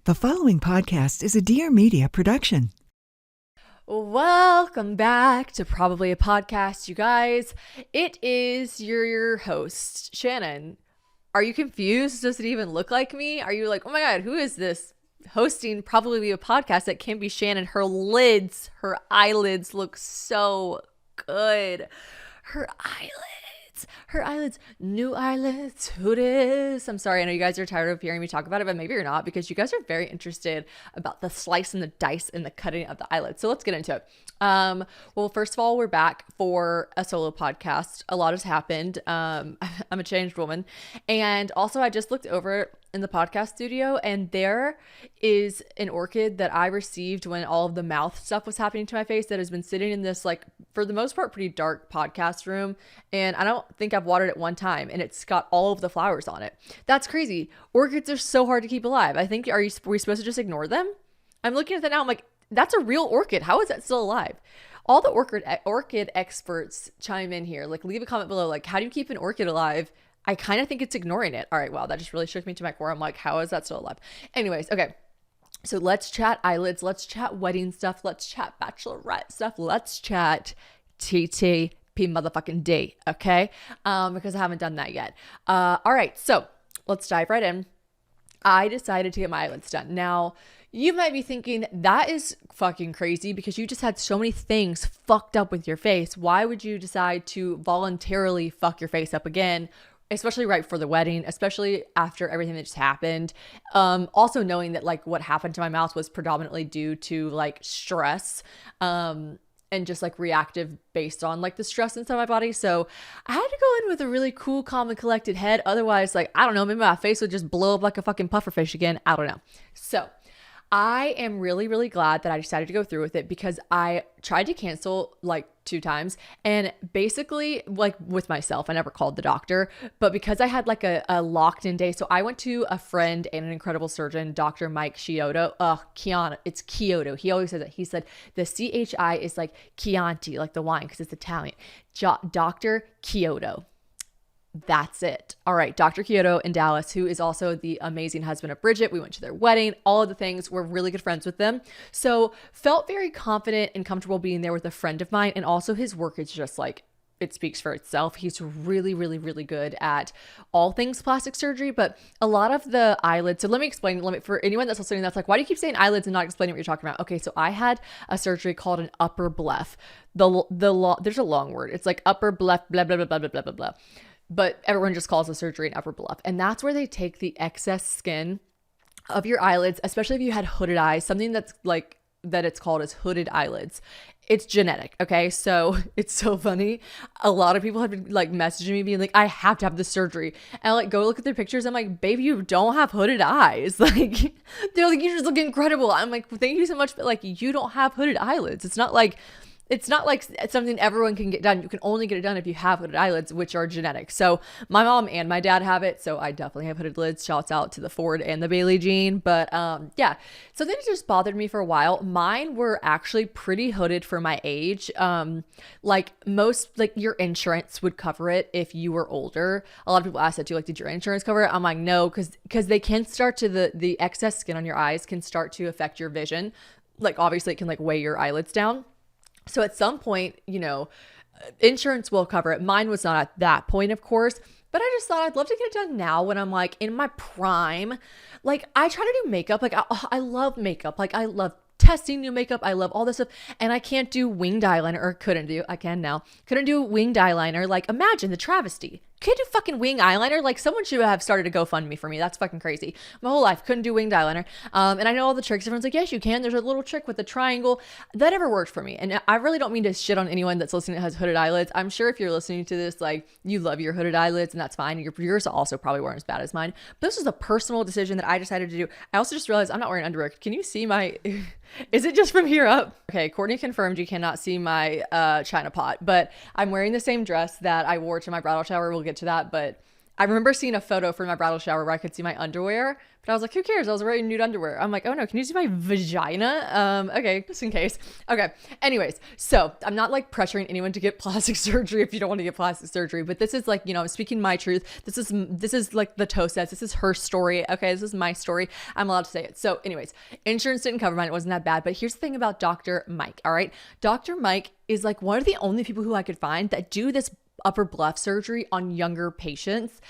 The following podcast is a Dear Media production. Welcome back to Probably a Podcast, you guys. It is your host, Shannon. Are you confused? Does it even look like me? Are you like, oh my God, who is this hosting Probably a Podcast that can be Shannon? Her eyelids look so good. Her eyelids, new eyelids, who it is. I'm sorry, I know you guys are tired of hearing me talk about it, but maybe you're not because you guys are very interested about the slice and the dice and the cutting of the eyelids. So let's get into it. Well, first of all, we're back for a solo podcast. A lot has happened. I'm a changed woman. And also I just looked over in the podcast studio and there is an orchid that I received when all of the mouth stuff was happening to my face that has been sitting in this, like, for the most part, pretty dark podcast room. And I don't think I've watered it one time and it's got all of the flowers on it. That's crazy. Orchids are so hard to keep alive. I think, are we supposed to just ignore them? I'm looking at that now. I'm like, that's a real orchid. How is that still alive? All the orchid experts chime in here. Like, leave a comment below. Like, how do you keep an orchid alive? I kind of think it's ignoring it. All right, wow, that just really shook me to my core. I'm like, how is that still alive? Anyways, okay. So let's chat eyelids. Let's chat wedding stuff. Let's chat bachelorette stuff. Let's chat TTP motherfucking date, okay? Because I haven't done that yet. All right, so let's dive right in. I decided to get my eyelids done. Now, you might be thinking, that is fucking crazy because you just had so many things fucked up with your face. Why would you decide to voluntarily fuck your face up again? Especially right before the wedding, especially after everything that just happened. Also knowing that, like, what happened to my mouth was predominantly due to, like, stress, and just, like, reactive based on, like, the stress inside my body. So I had to go in with a really cool, calm, and collected head. Otherwise, like, I don't know, maybe my face would just blow up like a fucking pufferfish again. I don't know. So I am really, really glad that I decided to go through with it because I tried to cancel like 2 times and basically, like, with myself, I never called the doctor, but because I had like a locked in day. So I went to a friend and an incredible surgeon, Dr. Mike Chiodo. It's Chiodo. He always says it. He said the CHI is like Chianti, like the wine, because it's Italian. Dr. Chiodo. That's it. All right. Dr. Chiodo in Dallas, who is also the amazing husband of Bridget. We went to their wedding, all of the things. We're really good friends with them. So felt very confident and comfortable being there with a friend of mine. And also his work is just like, it speaks for itself. He's really, really, really good at all things plastic surgery, but a lot of the eyelids. So let me explain, for anyone that's listening, that's like, why do you keep saying eyelids and not explaining what you're talking about? Okay. So I had a surgery called an upper bleph. There's a long word. It's like upper bleph, blah, blah, blah, blah, blah, blah, blah, blah. But everyone just calls the surgery an upper bleph. And that's where they take the excess skin of your eyelids, especially if you had hooded eyes, something that's like, that it's called as hooded eyelids. It's genetic. Okay. So it's so funny. A lot of people have been like messaging me being like, I have to have this surgery. And I like go look at their pictures. I'm like, baby, you don't have hooded eyes. Like, they're like, you just look incredible. I'm like, thank you so much. But like, you don't have hooded eyelids. It's not like something everyone can get done. You can only get it done if you have hooded eyelids, which are genetic. So my mom and my dad have it. So I definitely have hooded lids. Shouts out to the Ford and the Bailey gene. But yeah, so then it just bothered me for a while. Mine were actually pretty hooded for my age. Like your insurance would cover it if you were older. A lot of people ask that too, like, did your insurance cover it? I'm like, no, because they can start to, the excess skin on your eyes can start to affect your vision. Like, obviously it can like weigh your eyelids down. So at some point, insurance will cover it. Mine was not at that point, of course, but I just thought I'd love to get it done now when I'm like in my prime. Like, I try to do makeup. Like, I love makeup. Like, I love testing new makeup. I love all this stuff. And I can't do winged eyeliner, or I can now. Couldn't do winged eyeliner. Like, imagine the travesty. Can't do fucking wing eyeliner. Like, someone should have started a GoFundMe for me. That's fucking crazy. My whole life couldn't do winged eyeliner. And I know all the tricks. Everyone's like, yes, you can. There's a little trick with the triangle. That never worked for me. And I really don't mean to shit on anyone that's listening that has hooded eyelids. I'm sure if you're listening to this, like, you love your hooded eyelids and that's fine. Yours also probably weren't as bad as mine. But this was a personal decision that I decided to do. I also just realized I'm not wearing underwear. Can you see my, is it just from here up? Okay. Courtney confirmed you cannot see my China pot, but I'm wearing the same dress that I wore to my bridal shower. We'll get to that. But I remember seeing a photo from my bridal shower where I could see my underwear, but I was like, who cares? I was wearing nude underwear. I'm like, oh no, can you see my vagina? Okay, just in case. Okay. Anyways, so I'm not like pressuring anyone to get plastic surgery if you don't want to get plastic surgery, but this is like, I'm speaking my truth. This is like the toe says, this is her story. Okay. This is my story. I'm allowed to say it. So anyways, insurance didn't cover mine. It wasn't that bad, but here's the thing about Dr. Mike. All right. Dr. Mike is like one of the only people who I could find that do this upper bleph surgery on younger patients.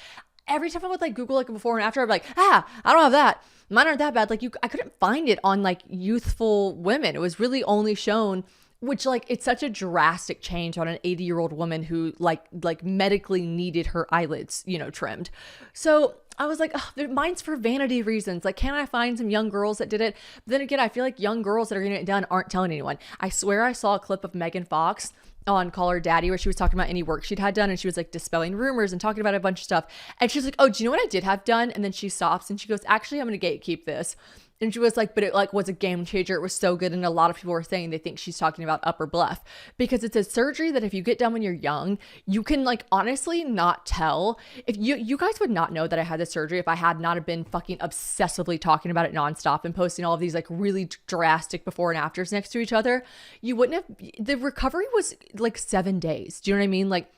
Every time I would like Google like before and after, I'd be like, I don't have that. Mine aren't that bad. Like I couldn't find it on like youthful women. It was really only shown, which like it's such a drastic change on an 80-year-old woman who like medically needed her eyelids, trimmed. So I was like, oh, mine's for vanity reasons. Like, can I find some young girls that did it? But then again, I feel like young girls that are getting it done aren't telling anyone. I swear I saw a clip of Megan Fox on Call Her Daddy where she was talking about any work she'd had done, and she was like dispelling rumors and talking about a bunch of stuff. And she's like, oh, do you know what I did have done? And then she stops and she goes, actually, I'm going to gatekeep this. And she was like, but it like was a game changer. It was so good. And a lot of people were saying they think she's talking about upper bleph because it's a surgery that if you get done when you're young, you can like honestly not tell. If you guys would not know that I had this surgery if I had not have been fucking obsessively talking about it nonstop and posting all of these like really drastic before and afters next to each other. You wouldn't have, the recovery was like 7 days. Do you know what I mean? Like,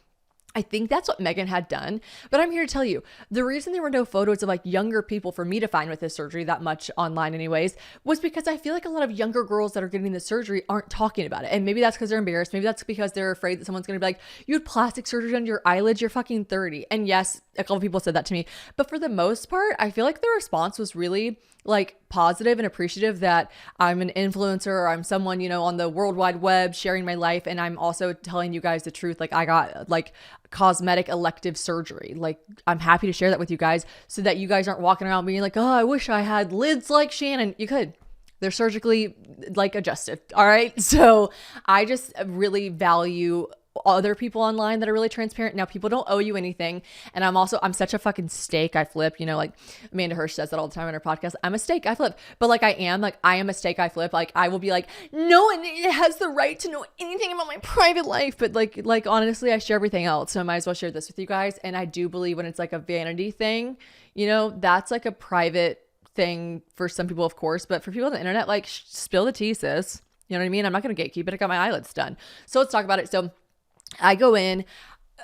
I think that's what Megan had done. But I'm here to tell you, the reason there were no photos of like younger people for me to find with this surgery that much online anyways, was because I feel like a lot of younger girls that are getting the surgery aren't talking about it. And maybe that's because they're embarrassed. Maybe that's because they're afraid that someone's going to be like, you had plastic surgery on your eyelids, you're fucking 30. And yes, a couple people said that to me. But for the most part, I feel like the response was really like positive and appreciative that I'm an influencer or I'm someone, on the World Wide Web sharing my life. And I'm also telling you guys the truth. Like I got like cosmetic elective surgery. Like I'm happy to share that with you guys so that you guys aren't walking around being like, oh, I wish I had lids like Shannon. You could. They're surgically like adjusted. All right. So I just really value other people online that are really transparent. Now, people don't owe you anything. And I'm such a fucking steak. I flip, like Amanda Hirsch says that all the time on her podcast. I'm a steak. I flip. But I am a steak. I flip. Like I will be like, no one has the right to know anything about my private life. But like honestly, I share everything else. So I might as well share this with you guys. And I do believe when it's like a vanity thing, that's like a private thing for some people, of course. But for people on the internet, like spill the tea, sis. You know what I mean? I'm not going to gatekeep it. I got my eyelids done. So let's talk about it. So I go in,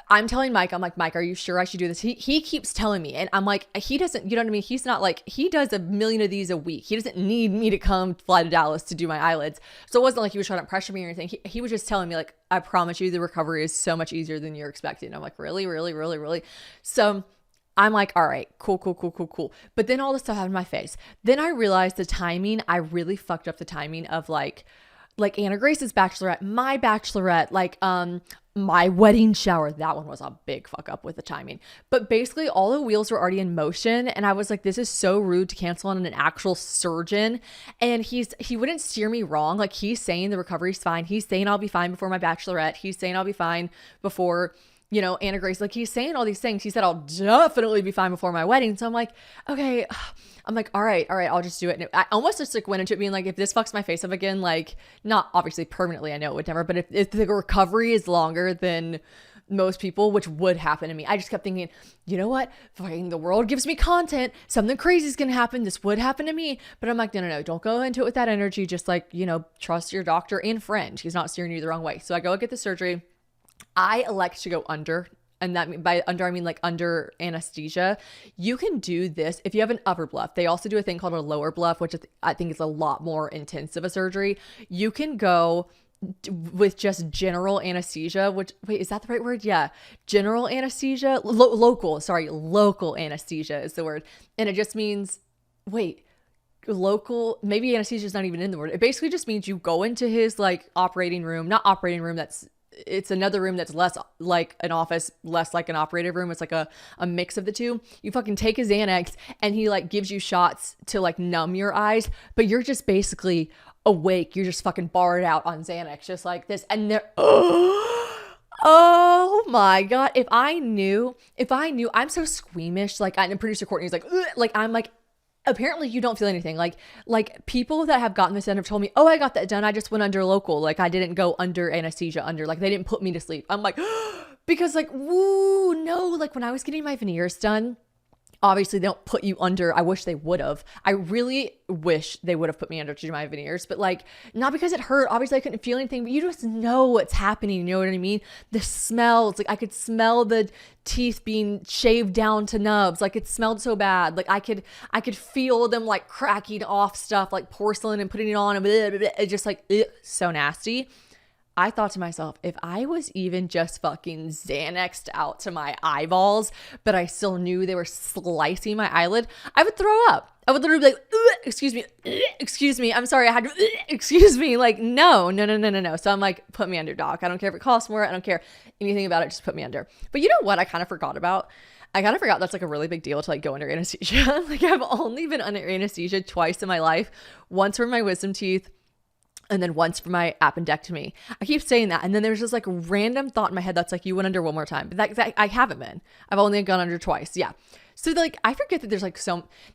I'm telling Mike, I'm like, Mike, are you sure I should do this? He keeps telling me, and I'm like, he doesn't, you know what I mean? He's not like, he does a million of these a week. He doesn't need me to come fly to Dallas to do my eyelids. So it wasn't like he was trying to pressure me or anything. He was just telling me like, I promise you the recovery is so much easier than you're expecting. And I'm like, really, really, really, really? So I'm like, all right, cool. But then all this stuff happened in my face. Then I realized the timing, I really fucked up the timing of like Anna Grace's bachelorette, my bachelorette, my wedding shower. That one was a big fuck up with the timing. But basically all the wheels were already in motion. And I was like, this is so rude to cancel on an actual surgeon. And he wouldn't steer me wrong. Like he's saying the recovery's fine. He's saying I'll be fine before my bachelorette. He's saying I'll be fine before, Anna Grace. Like he's saying all these things. He said, I'll definitely be fine before my wedding. So I'm like, okay. I'm like, all right, I'll just do it. And I almost just like went into it being like, if this fucks my face up again, like not obviously permanently, I know it would never, but if the recovery is longer than most people, which would happen to me, I just kept thinking, you know what? Fucking the world gives me content. Something crazy is going to happen. This would happen to me. But I'm like, no. Don't go into it with that energy. Just like, trust your doctor and friend. He's not steering you the wrong way. So I go get the surgery. I elect to go under. And that by under, I mean like under anesthesia. You can do this if you have an upper bleph. They also do a thing called a lower bleph, which I think is a lot more intense of a surgery. You can go with just general anesthesia, which, wait, is that the right word? Yeah. General anesthesia, local anesthesia is the word. And it just means, local, maybe anesthesia is not even in the word. It basically just means you go into his like operating room, not operating room, it's another room that's less like an office, less like an operative room. It's like a mix of the two. You fucking take his Xanax and he like gives you shots to like numb your eyes, but you're just basically awake. You're just fucking barred out on Xanax, just like this. And they're, oh my God. If I knew, I'm so squeamish. Like, and producer Courtney's like, ugh, like, I'm like, apparently you don't feel anything. Like people that have gotten this done have told me, oh, I got that done. I just went under local. Like I didn't go under anesthesia like they didn't put me to sleep. I'm like, because like, woo, no. Like when I was getting my veneers done, obviously they don't put you under. I wish they would have. I really wish they would have put me under to do my veneers, but like, not because it hurt. Obviously I couldn't feel anything, but you just know what's happening. You know what I mean? The smells, like I could smell the teeth being shaved down to nubs. Like it smelled so bad. Like I could feel them like cracking off stuff like porcelain and putting it on and blah, blah, blah. It's just like, ugh, so nasty. I thought to myself, if I was even just fucking Xanaxed out to my eyeballs, but I still knew they were slicing my eyelid, I would throw up. I would literally be like, excuse me, I'm sorry, I had to, excuse me. Like, no. So I'm like, put me under, doc. I don't care if it costs more. I don't care anything about it. Just put me under. But you know what I kind of forgot about? I kind of forgot that's like a really big deal to like go under anesthesia. Like I've only been under anesthesia twice in my life. Once for my wisdom teeth, and then once for my appendectomy. I keep saying that. And then there's just like a random thought in my head that's like, you went under one more time. But that I haven't been. I've only gone under twice. Yeah. So like, I forget that there's like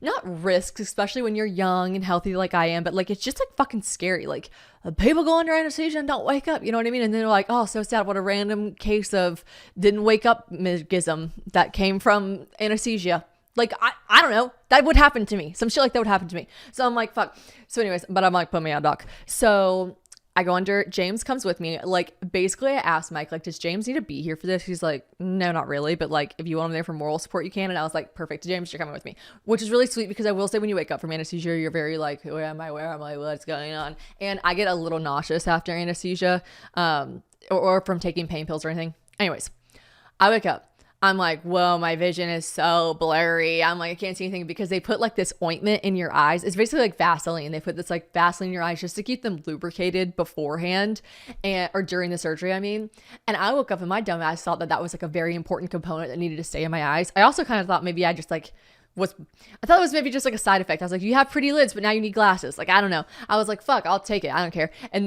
not risks, especially when you're young and healthy like I am, but like, it's just like fucking scary. Like people go under anesthesia and don't wake up. You know what I mean? And then they're like, oh, so sad. What a random case of didn't wake up misgism that came from anesthesia. Like, I don't know. That would happen to me. Some shit like that would happen to me. So I'm like, fuck. So anyways, but I'm like, put me on, doc. So I go under. James comes with me. Like, basically, I asked Mike, like, does James need to be here for this? He's like, no, not really. But like, if you want him there for moral support, you can. And I was like, perfect. James, you're coming with me. Which is really sweet because I will say when you wake up from anesthesia, you're very like, where am I? What's going on? And I get a little nauseous after anesthesia or from taking pain pills or anything. Anyways, I wake up. I'm like, whoa, my vision is so blurry. I'm like, I can't see anything because they put like this ointment in your eyes. It's basically like Vaseline. They put this like Vaseline in your eyes just to keep them lubricated beforehand or during the surgery, I mean. And I woke up and my dumb ass thought that was like a very important component that needed to stay in my eyes. I also kind of thought maybe I just like I thought it was maybe just like a side effect. I was like, you have pretty lids, but now you need glasses. Like, I don't know. I was like, fuck, I'll take it. I don't care. And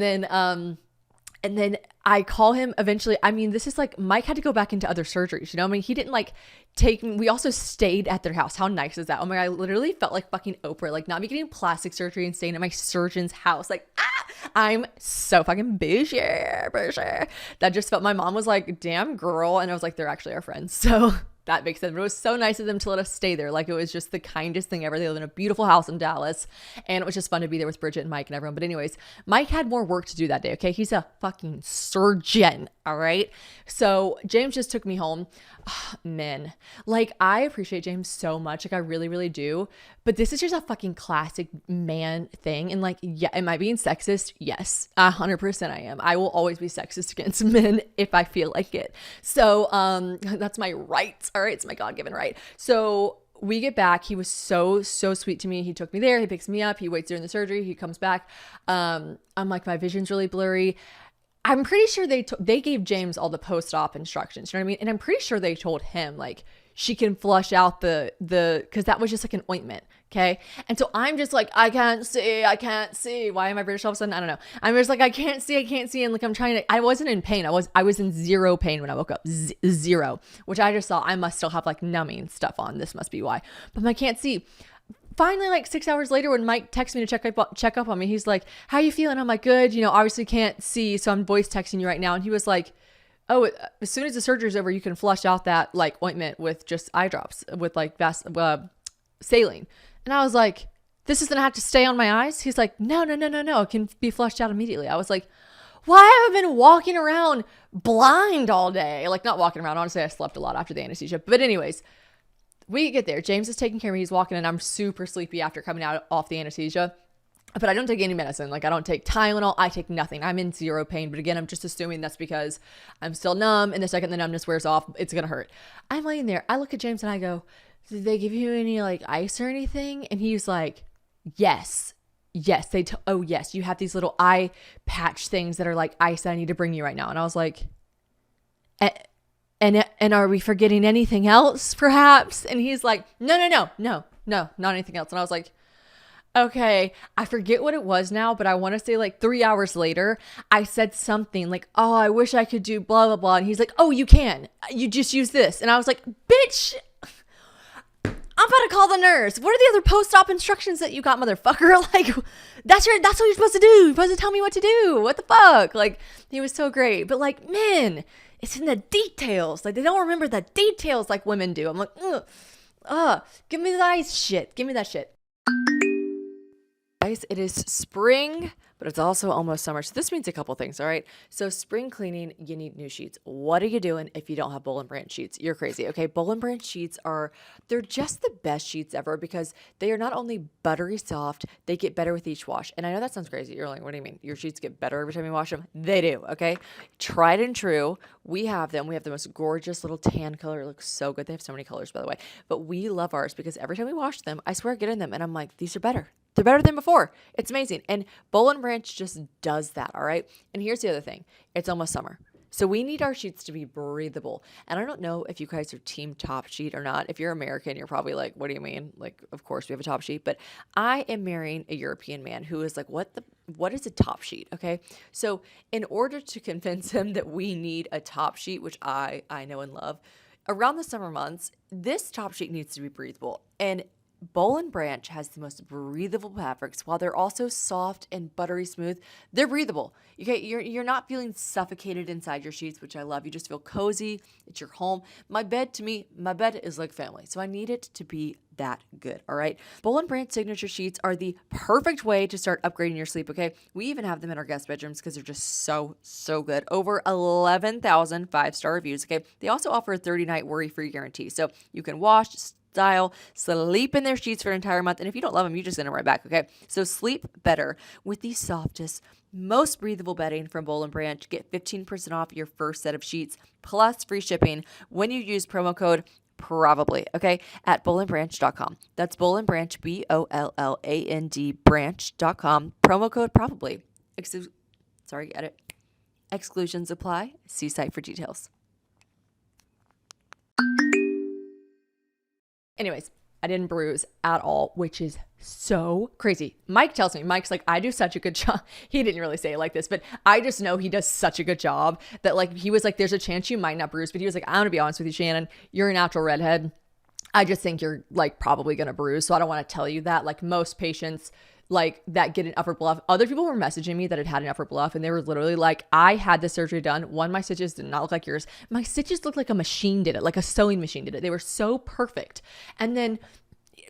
then I call him eventually. I mean, this is like Mike had to go back into other surgeries, you know? I mean, he didn't like take me. We also stayed at their house. How nice is that? Oh my God, I literally felt like fucking Oprah, like not me getting plastic surgery and staying at my surgeon's house. Like, I'm so fucking busy. That just felt, my mom was like, damn girl. And I was like, they're actually our friends. So that makes sense. But it was so nice of them to let us stay there. Like it was just the kindest thing ever. They live in a beautiful house in Dallas. And it was just fun to be there with Bridget and Mike and everyone. But anyways, Mike had more work to do that day. Okay. He's a fucking surgeon. All right. So James just took me home. Men, like I appreciate James so much. Like I really, really do. But this is just a fucking classic man thing. And like, yeah, am I being sexist? Yes, 100% I am. I will always be sexist against men if I feel like it. So that's my right. All right. It's my God-given right. So we get back. He was so sweet to me. He took me there. He picks me up. He waits during the surgery. He comes back. I'm like, my vision's really blurry. I'm pretty sure they gave James all the post-op instructions, you know what I mean? And I'm pretty sure they told him like she can flush out the because that was just like an ointment, okay? And so I'm just like, I can't see. Why am I British all of a sudden? I don't know. I'm just like, I can't see, and like I'm trying to. I wasn't in pain. I was in zero pain when I woke up, zero. Which I just thought I must still have like numbing stuff on. This must be why. But I can't see. Finally, like 6 hours later, when Mike texts me to check up on me, he's like, how you feeling? I'm like, good. You know, obviously can't see, so I'm voice texting you right now. And he was like, oh, as soon as the surgery's over, you can flush out that like ointment with just eye drops with like saline. And I was like, this is gonna have to stay on my eyes? He's like, no, it can be flushed out immediately. I was like, why have I been walking around blind all day? Like not walking around. Honestly, I slept a lot after the anesthesia. But anyways, we get there. James is taking care of me. He's walking in. I'm super sleepy after coming out off the anesthesia. But I don't take any medicine. Like I don't take Tylenol. I take nothing. I'm in zero pain. But again, I'm just assuming that's because I'm still numb. And the second the numbness wears off, it's going to hurt. I'm laying there. I look at James and I go, did they give you any like ice or anything? And he's like, yes. Yes. Oh yes. You have these little eye patch things that are like ice that I need to bring you right now. And I was like, and are we forgetting anything else perhaps? And he's like, no, not anything else. And I was like, okay, I forget what it was now, but I want to say like 3 hours later, I said something like, oh, I wish I could do blah, blah, blah. And he's like, oh, you can, you just use this. And I was like, bitch, I'm about to call the nurse. What are the other post-op instructions that you got, motherfucker? Like, that's what you're supposed to do. You're supposed to tell me what to do. What the fuck? Like, he was so great. But like, men, it's in the details. Like, they don't remember the details like women do. I'm like, give me the nice shit. Give me that shit. Guys, it is spring, but it's also almost summer. So this means a couple things, all right? So spring cleaning, you need new sheets. What are you doing if you don't have Boll and Branch sheets? You're crazy, okay? Boll and Branch sheets they're just the best sheets ever because they are not only buttery soft, they get better with each wash. And I know that sounds crazy. You're like, what do you mean? Your sheets get better every time you wash them? They do, okay? Tried and true. We have them. We have the most gorgeous little tan color. It looks so good. They have so many colors, by the way. But we love ours because every time we wash them, I swear I get in them and I'm like, these are better. They're better than before. It's amazing. And Boll and Branch just does that, all right? And here's the other thing. It's almost summer. So we need our sheets to be breathable. And I don't know if you guys are team top sheet or not. If you're American, you're probably like, what do you mean? Like, of course we have a top sheet. But I am marrying a European man who is like, what is a top sheet? Okay. So in order to convince him that we need a top sheet, which I know and love, around the summer months, this top sheet needs to be breathable. And Boll and Branch has the most breathable fabrics. While they're also soft and buttery smooth, they're breathable. Okay, you're not feeling suffocated inside your sheets, which I love. You just feel cozy. It's your home. My bed is like family, so I need it to be that good, all right? Boll and Branch signature sheets are the perfect way to start upgrading your sleep, okay? We even have them in our guest bedrooms because they're just so good. Over 11,000 5-star reviews, okay? They also offer a 30-night worry-free guarantee, so you can wash, style, sleep in their sheets for an entire month. And if you don't love them, you just send them right back, okay? So sleep better with the softest, most breathable bedding from Boll and Branch. Get 15% off your first set of sheets plus free shipping when you use promo code probably, okay, at bollandbranch.com. That's Boll and Branch, BOLLAND branch.com. Promo code probably. Exclusions apply. See site for details. Anyways, I didn't bruise at all, which is so crazy. Mike tells me, Mike's like, I do such a good job. He didn't really say it like this, but I just know he does such a good job that like, he was like, there's a chance you might not bruise, but he was like, I'm going to be honest with you, Shannon, you're a natural redhead. I just think you're like probably going to bruise. So I don't want to tell you that. Like most patients like that get an upper bleph. Other people were messaging me that had an upper bleph and they were literally like, I had the surgery done. One, my stitches did not look like yours. My stitches looked like a machine did it, like a sewing machine did it. They were so perfect. And then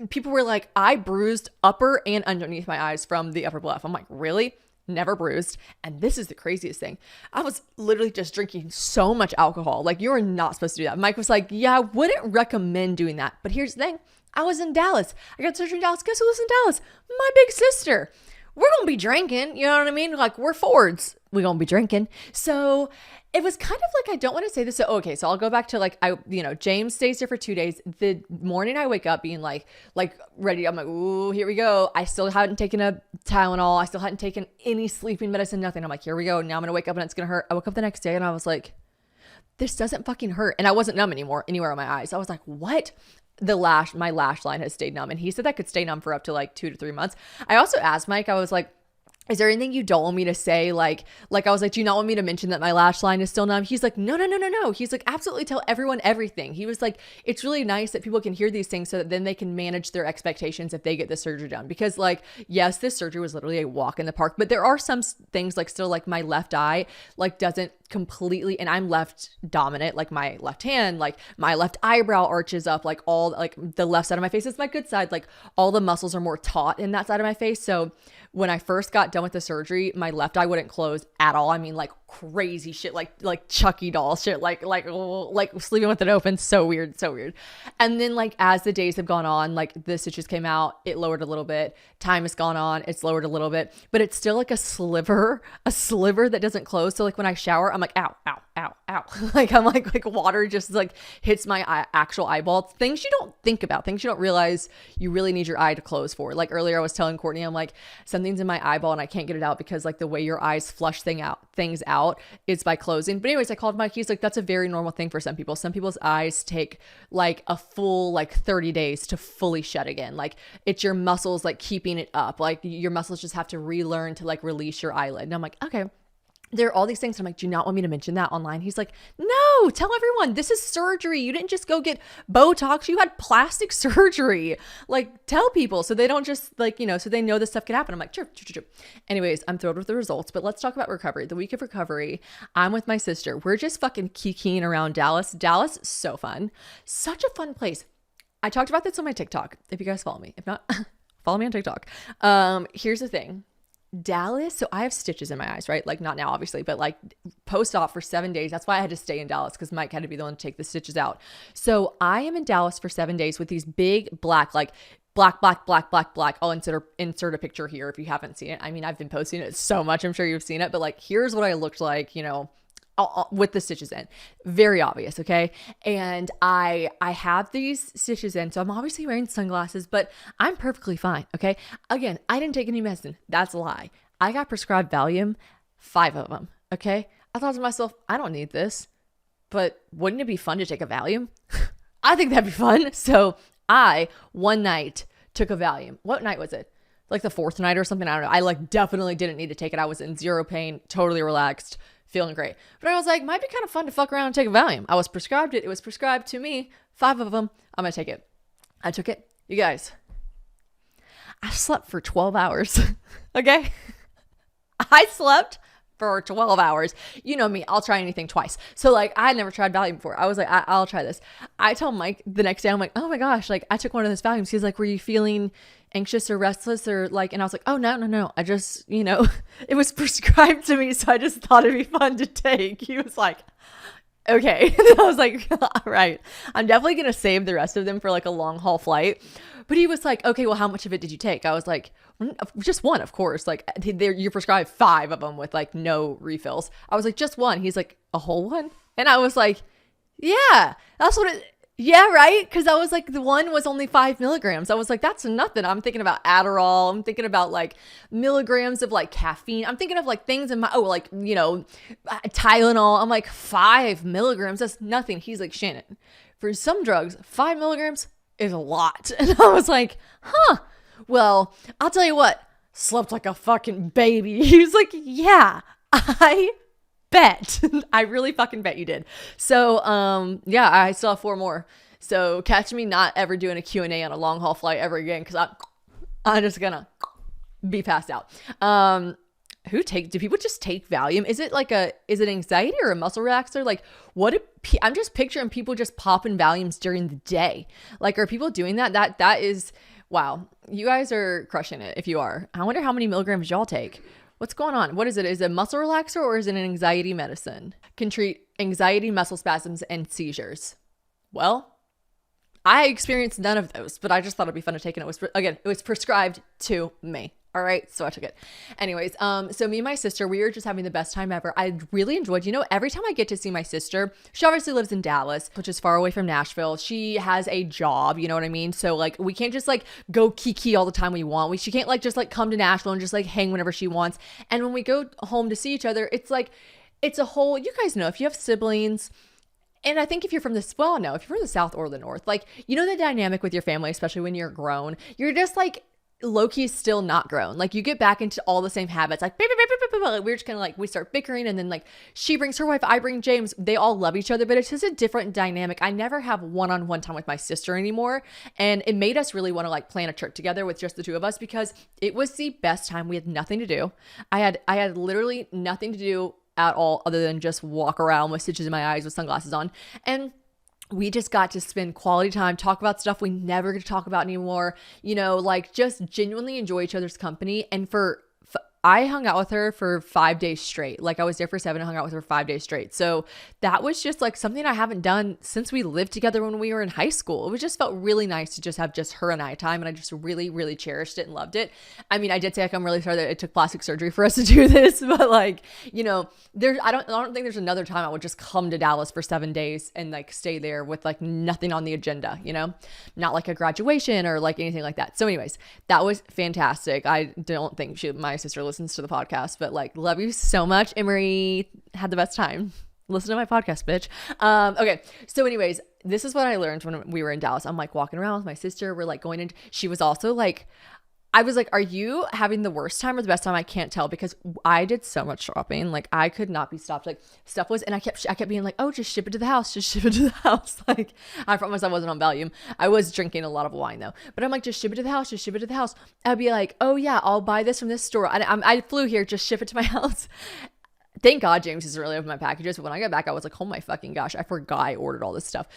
people were like, I bruised upper and underneath my eyes from the upper bleph. I'm like, really? Never bruised. And this is the craziest thing. I was literally just drinking so much alcohol. Like, you are not supposed to do that. Mike was like, yeah, I wouldn't recommend doing that. But here's the thing. I was in Dallas. I got surgery in Dallas. Guess who was in Dallas? My big sister. We're going to be drinking. You know what I mean? Like, we're Fords. We're going to be drinking. So it was kind of like, I don't want to say this. So, okay. So I'll go back to like, James stays there for 2 days. The morning I wake up being like ready. I'm like, ooh, here we go. I still hadn't taken a Tylenol. I still hadn't taken any sleeping medicine, nothing. I'm like, here we go. Now I'm going to wake up and it's going to hurt. I woke up the next day and I was like, this doesn't fucking hurt. And I wasn't numb anymore anywhere on my eyes. I was like, what? My lash line has stayed numb. And he said that could stay numb for up to like 2 to 3 months. I also asked Mike, I was like, is there anything you don't want me to say? Like I was like, do you not want me to mention that my lash line is still numb? He's like, no. He's like, absolutely tell everyone everything. He was like, it's really nice that people can hear these things so that then they can manage their expectations if they get the surgery done. Because like, yes, this surgery was literally a walk in the park, but there are some things like still like my left eye, like doesn't completely, and I'm left dominant, like my left hand, like my left eyebrow arches up, like all like the left side of my face is my good side. Like all the muscles are more taut in that side of my face. So when I first got done with the surgery, my left eye wouldn't close at all. I mean, like crazy shit, like Chucky doll shit, like sleeping with it open. So weird. And then like as the days have gone on, like the stitches came out, it lowered a little bit. Time has gone on, it's lowered a little bit, but it's still like a sliver that doesn't close. So like when I shower, I'm like, ow. Like I'm like water just like hits my actual eyeball. Things you don't think about, things you don't realize you really need your eye to close for. Like earlier I was telling Courtney, I'm like, something's in my eyeball and I can't get it out because like the way your eyes flush things out is by closing. But anyways, I called Mike. He's like, that's a very normal thing for some people. Some people's eyes take like a full like 30 days to fully shut again. Like it's your muscles like keeping it up. Like your muscles just have to relearn to like release your eyelid. And I'm like, okay. there are all these things. I'm like, do you not want me to mention that online? He's like, no, tell everyone this is surgery. You didn't just go get Botox. You had plastic surgery. Like, tell people so they don't just like, so they know this stuff can happen. I'm like, sure. Anyways, I'm thrilled with the results, but let's talk about recovery. The week of recovery, I'm with my sister. We're just fucking kikiing around Dallas. Dallas, so fun. Such a fun place. I talked about this on my TikTok. If you guys follow me, if not, follow me on TikTok. Here's the thing. Dallas, so I have stitches in my eyes, right? Like not now, obviously, but like post-op for 7 days. That's why I had to stay in Dallas because Mike had to be the one to take the stitches out. So I am in Dallas for 7 days with these big black, like black. I'll insert a picture here if you haven't seen it. I mean, I've been posting it so much. I'm sure you've seen it, but like, here's what I looked like, with the stitches in. Very obvious, okay? And I have these stitches in, so I'm obviously wearing sunglasses, but I'm perfectly fine, okay? Again, I didn't take any medicine. That's a lie. I got prescribed Valium, 5 of them, okay? I thought to myself, I don't need this, but wouldn't it be fun to take a Valium? I think that'd be fun. So I, one night, took a Valium. What night was it? Like the 4th night or something? I don't know. I like definitely didn't need to take it. I was in zero pain, totally relaxed, feeling great. But I was like, might be kind of fun to fuck around and take a Valium. I was prescribed it. It was prescribed to me. 5 of them. I'm going to take it. I took it. You guys, I slept for 12 hours. Okay? I slept for 12 hours. You know me, I'll try anything twice. So like, I had never tried Valium before. I was like, I'll try this. I told Mike the next day, I'm like, oh my gosh, like I took one of those Valiums. He's like, were you feeling anxious or restless or like, and I was like, oh no. I just, it was prescribed to me. So I just thought it'd be fun to take. He was like, okay. I was like, all right, I'm definitely going to save the rest of them for like a long haul flight. But he was like, okay, well, how much of it did you take? I was like, just one, of course. Like you're prescribed 5 of them with like no refills. I was like, just one. He's like, a whole one? And I was like, yeah, that's what it, yeah, right? Because I was like, the one was only 5 milligrams. I was like, that's nothing. I'm thinking about Adderall. I'm thinking about like milligrams of like caffeine. I'm thinking of like things in my, Tylenol. I'm like, 5 milligrams. That's nothing. He's like, Shannon, for some drugs, 5 milligrams is a lot. And I was like, huh, well, I'll tell you what, slept like a fucking baby. He was like, yeah, I bet. I really fucking bet you did. So, I still have 4 more. So catch me not ever doing a Q&A on a long haul flight ever again. Cause I'm just gonna be passed out. Do people just take Valium? Is it anxiety or a muscle relaxer? Like I'm just picturing people just popping Valiums during the day. Like, are people doing that? That is, wow. You guys are crushing it if you are. I wonder how many milligrams y'all take. What's going on? What is it? Is it a muscle relaxer or is it an anxiety medicine? Can treat anxiety, muscle spasms, and seizures. Well, I experienced none of those, but I just thought it'd be fun to take. And it was prescribed to me. All right. So I took it. Anyways, so me and my sister, we were just having the best time ever. I really enjoyed, every time I get to see my sister, she obviously lives in Dallas, which is far away from Nashville. She has a job, you know what I mean? So like, we can't just like go kiki all the time we want. She can't like just like come to Nashville and just like hang whenever she wants. And when we go home to see each other, it's like, it's a whole, you guys know, if you have siblings, and I think if you're from if you're from the South or the North, like, the dynamic with your family, especially when you're grown, you're just like, low-key still not grown. Like you get back into all the same habits. Like we're just kind of like, we start bickering and then like she brings her wife, I bring James. They all love each other, but it's just a different dynamic. I never have one-on-one time with my sister anymore. And it made us really want to like plan a trip together with just the 2 of us because it was the best time. We had nothing to do. I had literally nothing to do at all other than just walk around with stitches in my eyes with sunglasses on. And we just got to spend quality time, talk about stuff we never get to talk about anymore, like just genuinely enjoy each other's company. And I hung out with her for 5 days straight. Like I was there for 7 and hung out with her 5 days straight. So that was just like something I haven't done since we lived together when we were in high school. It just felt really nice to just have just her and I time. And I just really, really cherished it and loved it. I mean, I did say like, I'm really sorry that it took plastic surgery for us to do this, but like, I don't think there's another time I would just come to Dallas for 7 days and like stay there with like nothing on the agenda, not like a graduation or like anything like that. So anyways, that was fantastic. I don't think my sister listens to the podcast, but like, love you so much. Emery had the best time. Listen to my podcast, bitch. Okay. So anyways, this is what I learned when we were in Dallas. I'm like walking around with my sister. We're like going in. She was also like, I was like, are you having the worst time or the best time? I can't tell because I did so much shopping. Like I could not be stopped. Like stuff was, and I kept being like, oh, just ship it to the house. Just ship it to the house. Like I promise I wasn't on Valium. I was drinking a lot of wine though, but I'm like, just ship it to the house. Just ship it to the house. I'd be like, oh yeah, I'll buy this from this store. I flew here. Just ship it to my house. Thank God James isn't really open my packages. But when I got back, I was like, oh my fucking gosh, I forgot I ordered all this stuff.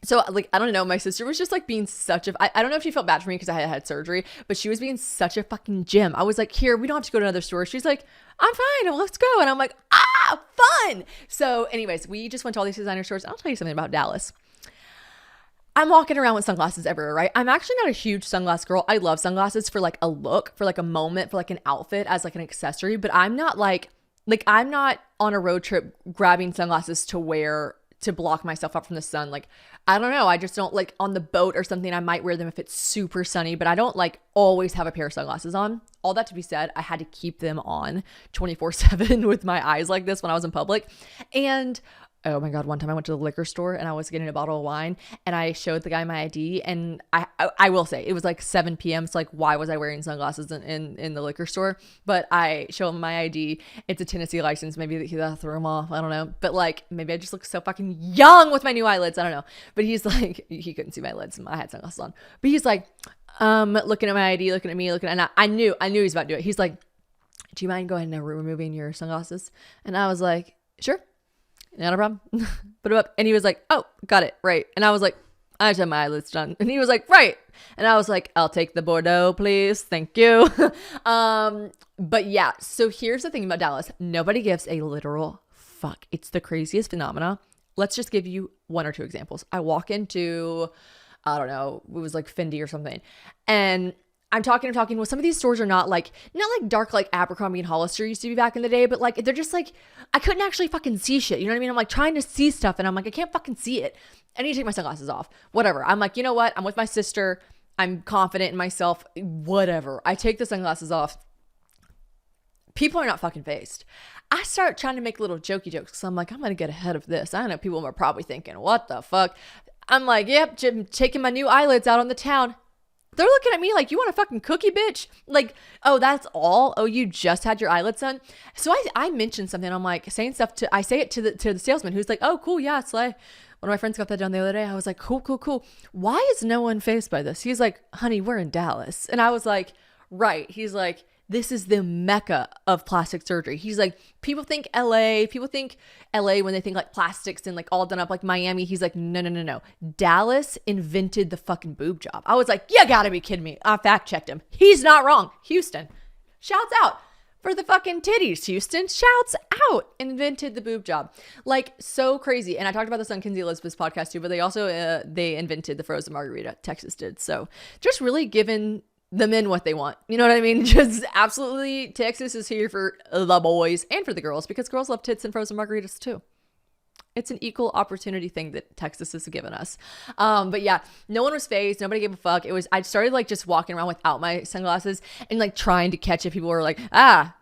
So like, I don't know, my sister was just like being such a, I don't know if she felt bad for me because I had surgery, but she was being such a fucking gem. I was like, here, we don't have to go to another store. She's like, I'm fine, let's go. And I'm like, fun. So anyways, we just went to all these designer stores. I'll tell you something about Dallas. I'm walking around with sunglasses everywhere, right? I'm actually not a huge sunglass girl. I love sunglasses for like a look, for like a moment, for like an outfit as like an accessory, but I'm not like I'm not on a road trip grabbing sunglasses to wear to block myself up from the sun. Like, I don't know. I just don't like on the boat or something. I might wear them if it's super sunny, but I don't like always have a pair of sunglasses on. All that to be said, I had to keep them on 24/7 with my eyes like this when I was in public. And oh my God, one time I went to the liquor store and I was getting a bottle of wine and I showed the guy my ID and I will say it was like 7 p.m. So like, why was I wearing sunglasses in the liquor store? But I show him my ID. It's a Tennessee license. Maybe that'll throw him off. I don't know. But like, maybe I just look so fucking young with my new eyelids. I don't know. But he's like, he couldn't see my lids. I had sunglasses on. But he's like, looking at my ID, looking at me, and I knew he was about to do it. He's like, do you mind going and removing your sunglasses? And I was like, sure. Not a problem. Put him up. And he was like, oh, got it. Right. And I was like, I just had my eyelids done. And he was like, right. And I was like, I'll take the Bordeaux, please. Thank you. But yeah, so here's the thing about Dallas. Nobody gives a literal fuck. It's the craziest phenomena. Let's just give you one or two examples. I walk into, I don't know, it was like Fendi or something. And I'm talking. Well, some of these stores are not like dark like Abercrombie and Hollister used to be back in the day, but like they're just like, I couldn't actually fucking see shit. You know what I mean? I'm like trying to see stuff and I'm like, I can't fucking see it. I need to take my sunglasses off. Whatever. I'm like, you know what? I'm with my sister. I'm confident in myself. Whatever. I take the sunglasses off. People are not fucking phased. I start trying to make little jokey jokes because I'm like, I'm going to get ahead of this. I know people are probably thinking, what the fuck? I'm like, yep, taking my new eyelids out on the town. They're looking at me like, you want a fucking cookie, bitch? Like, oh, that's all? Oh, you just had your eyelids done? So I mentioned something. I'm like saying stuff I say it to the salesman who's like, oh, cool. Yeah, slay. One of my friends got that done the other day. I was like, cool. Why is no one fazed by this? He's like, honey, we're in Dallas. And I was like, right. He's like, this is the mecca of plastic surgery. He's like, people think LA when they think like plastics and like all done up like Miami. He's like, no. Dallas invented the fucking boob job. I was like, you gotta be kidding me. I fact checked him. He's not wrong. Houston, shouts out for the fucking titties. Houston, shouts out, invented the boob job. Like so crazy. And I talked about this on Kinsey Elizabeth's podcast too, but they also, they invented the frozen margarita. Texas did. So just really giving the men what they want. You know what I mean? Just absolutely, Texas is here for the boys and for the girls because girls love tits and frozen margaritas too. It's an equal opportunity thing that Texas has given us. But yeah, no one was phased. Nobody gave a fuck. I started like just walking around without my sunglasses and like trying to catch it. People were like,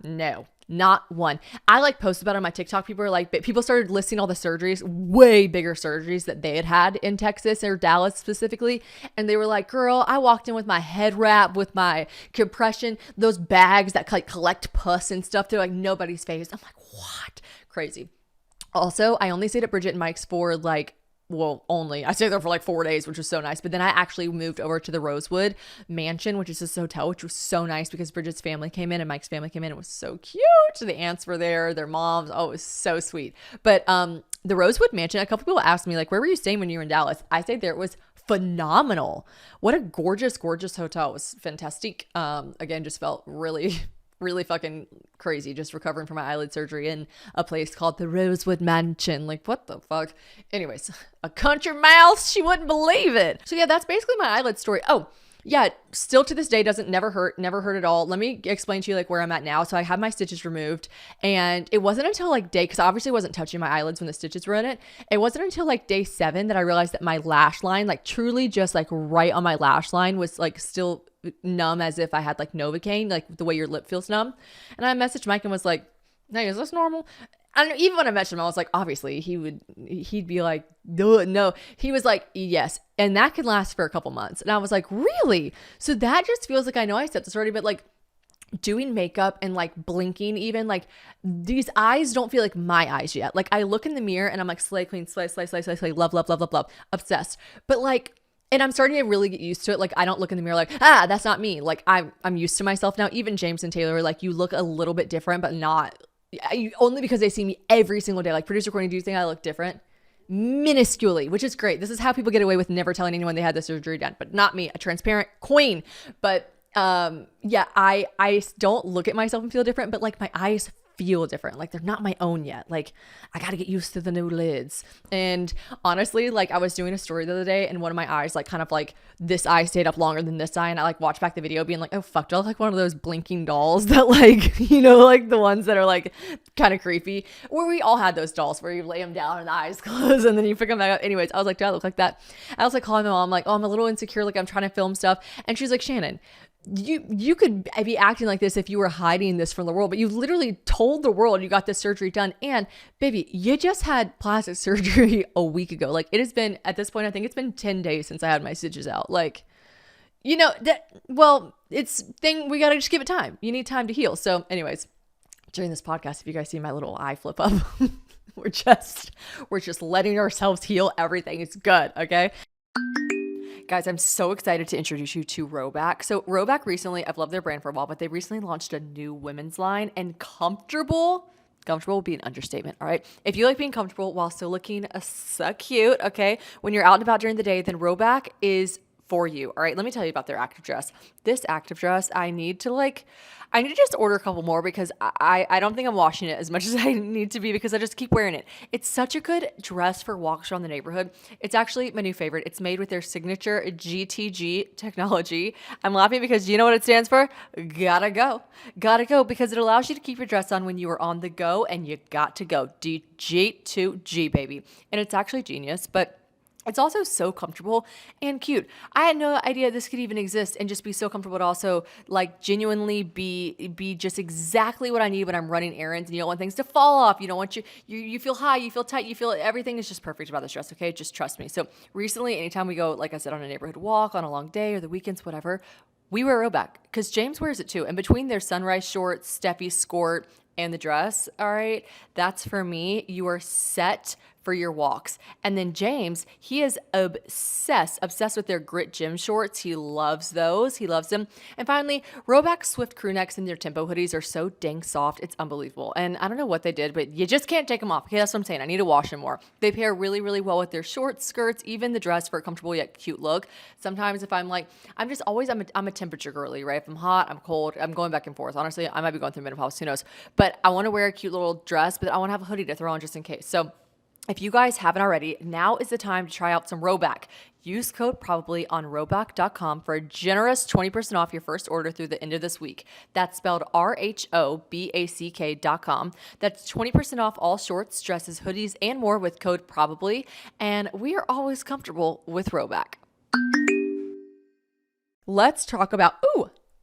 no. Not one. I like posted about it on my TikTok. People started listing all the surgeries, way bigger surgeries that they had in Texas or Dallas specifically. And they were like, girl, I walked in with my head wrap, with my compression, those bags that like collect pus and stuff. They're like, nobody's phased. I'm like, what? Crazy. Also, I only stayed at Bridget and Mike's for like, I stayed there for like 4 days, which was so nice. But then I actually moved over to the Rosewood Mansion, which is this hotel, which was so nice because Bridget's family came in and Mike's family came in. It was so cute. The aunts were there, their moms. Oh, it was so sweet. But the Rosewood Mansion, a couple people asked me like, where were you staying when you were in Dallas? I stayed there. It was phenomenal. What a gorgeous, gorgeous hotel. It was fantastic. Again, just felt really really fucking crazy just recovering from my eyelid surgery in a place called the Rosewood Mansion. Like, what the fuck? Anyways, a country mouse, she wouldn't believe it. So yeah, that's basically my eyelid story. Oh, yeah, still to this day never hurt at all. Let me explain to you like where I'm at now. So I had my stitches removed and it wasn't until like because I obviously wasn't touching my eyelids when the stitches were in it. It wasn't until like day 7 that I realized that my lash line, like truly just like right on my lash line was like still numb as if I had like Novocaine, like the way your lip feels numb. And I messaged Mike and was like, Hey, is this normal? And even when I met him, I was like, obviously he'd be like, duh, no. He was like, yes. And that can last for a couple months. And I was like, really? So that just feels like, I know I said this already, but like doing makeup and like blinking, even like these eyes don't feel like my eyes yet. Like I look in the mirror and I'm like, slay queen, slay, slay, slay, slay, slay, love, love, love, love, love, obsessed. But like, and I'm starting to really get used to it. Like I don't look in the mirror like, that's not me. Like I'm used to myself now. Even James and Taylor were like, you look a little bit different, but not only because they see me every single day. Like, producer Courtney, do you think I look different? Minusculely, which is great. This is how people get away with never telling anyone they had the surgery done, but not me, a transparent queen. But yeah, I don't look at myself and feel different, but like my eyes feel different. Like they're not my own yet. Like I got to get used to the new lids. And honestly, like I was doing a story the other day and one of my eyes, like kind of like this eye stayed up longer than this eye. And I like watched back the video being like, oh fuck, do I look like one of those blinking dolls that like, you know, like the ones that are like kind of creepy, where we all had those dolls where you lay them down and the eyes close and then you pick them back up. Anyways, I was like, do I look like that? I was like calling my mom, like, oh, I'm a little insecure. Like I'm trying to film stuff. And she's like, Shannon, you could be acting like this if you were hiding this from the world, but you literally told the world you got this surgery done. And baby, you just had plastic surgery a week ago. Like it has been, at this point, I think it's been 10 days since I had my stitches out. Like, you know, we got to just give it time. You need time to heal. So anyways, during this podcast, if you guys see my little eye flip up, we're just letting ourselves heal everything. It's good. Okay. Guys, I'm so excited to introduce you to Rhoback. So Rhoback recently, I've loved their brand for a while, but they recently launched a new women's line, and comfortable will be an understatement, all right? If you like being comfortable while still looking so cute, okay, when you're out and about during the day, then Rhoback is for you, all right? Let me tell you about their active dress. This active dress, I need to just order a couple more because I don't think I'm washing it as much as I need to be because I just keep wearing it. It's such a good dress for walks around the neighborhood. It's actually my new favorite. It's made with their signature GTG technology. I'm laughing because you know what it stands for? Gotta go. Gotta go, because it allows you to keep your dress on when you are on the go, and you got to go. DG2G, baby. And it's actually genius, but it's also so comfortable and cute. I had no idea this could even exist and just be so comfortable to also like genuinely be just exactly what I need when I'm running errands, and you don't want things to fall off. You don't want you feel high, you feel tight, you feel everything is just perfect about this dress. Okay. Just trust me. So recently, anytime we go, like I said, on a neighborhood walk, on a long day or the weekends, whatever, we wear Rhoback because James wears it too. And between their sunrise shorts, Steffi skirt, and the dress, all right, that's for me. You are set for your walks. And then James, he is obsessed with their grit gym shorts. He loves those. He loves them. And finally, Rhoback Swift crew necks and their tempo hoodies are so dang soft. It's unbelievable. And I don't know what they did, but you just can't take them off. Okay, that's what I'm saying. I need to wash them more. They pair really, really well with their shorts, skirts, even the dress for a comfortable yet cute look. Sometimes if I'm like, I'm a temperature girly, right? If I'm hot, I'm cold, I'm going back and forth. Honestly, I might be going through menopause, who knows? But I want to wear a cute little dress, but I want to have a hoodie to throw on just in case. So if you guys haven't already, now is the time to try out some Rhoback. Use code probably on rhoback.com for a generous 20% off your first order through the end of this week. That's spelled RHOBACK.com. That's 20% off all shorts, dresses, hoodies, and more with code probably. And we are always comfortable with Rhoback. Let's talk about,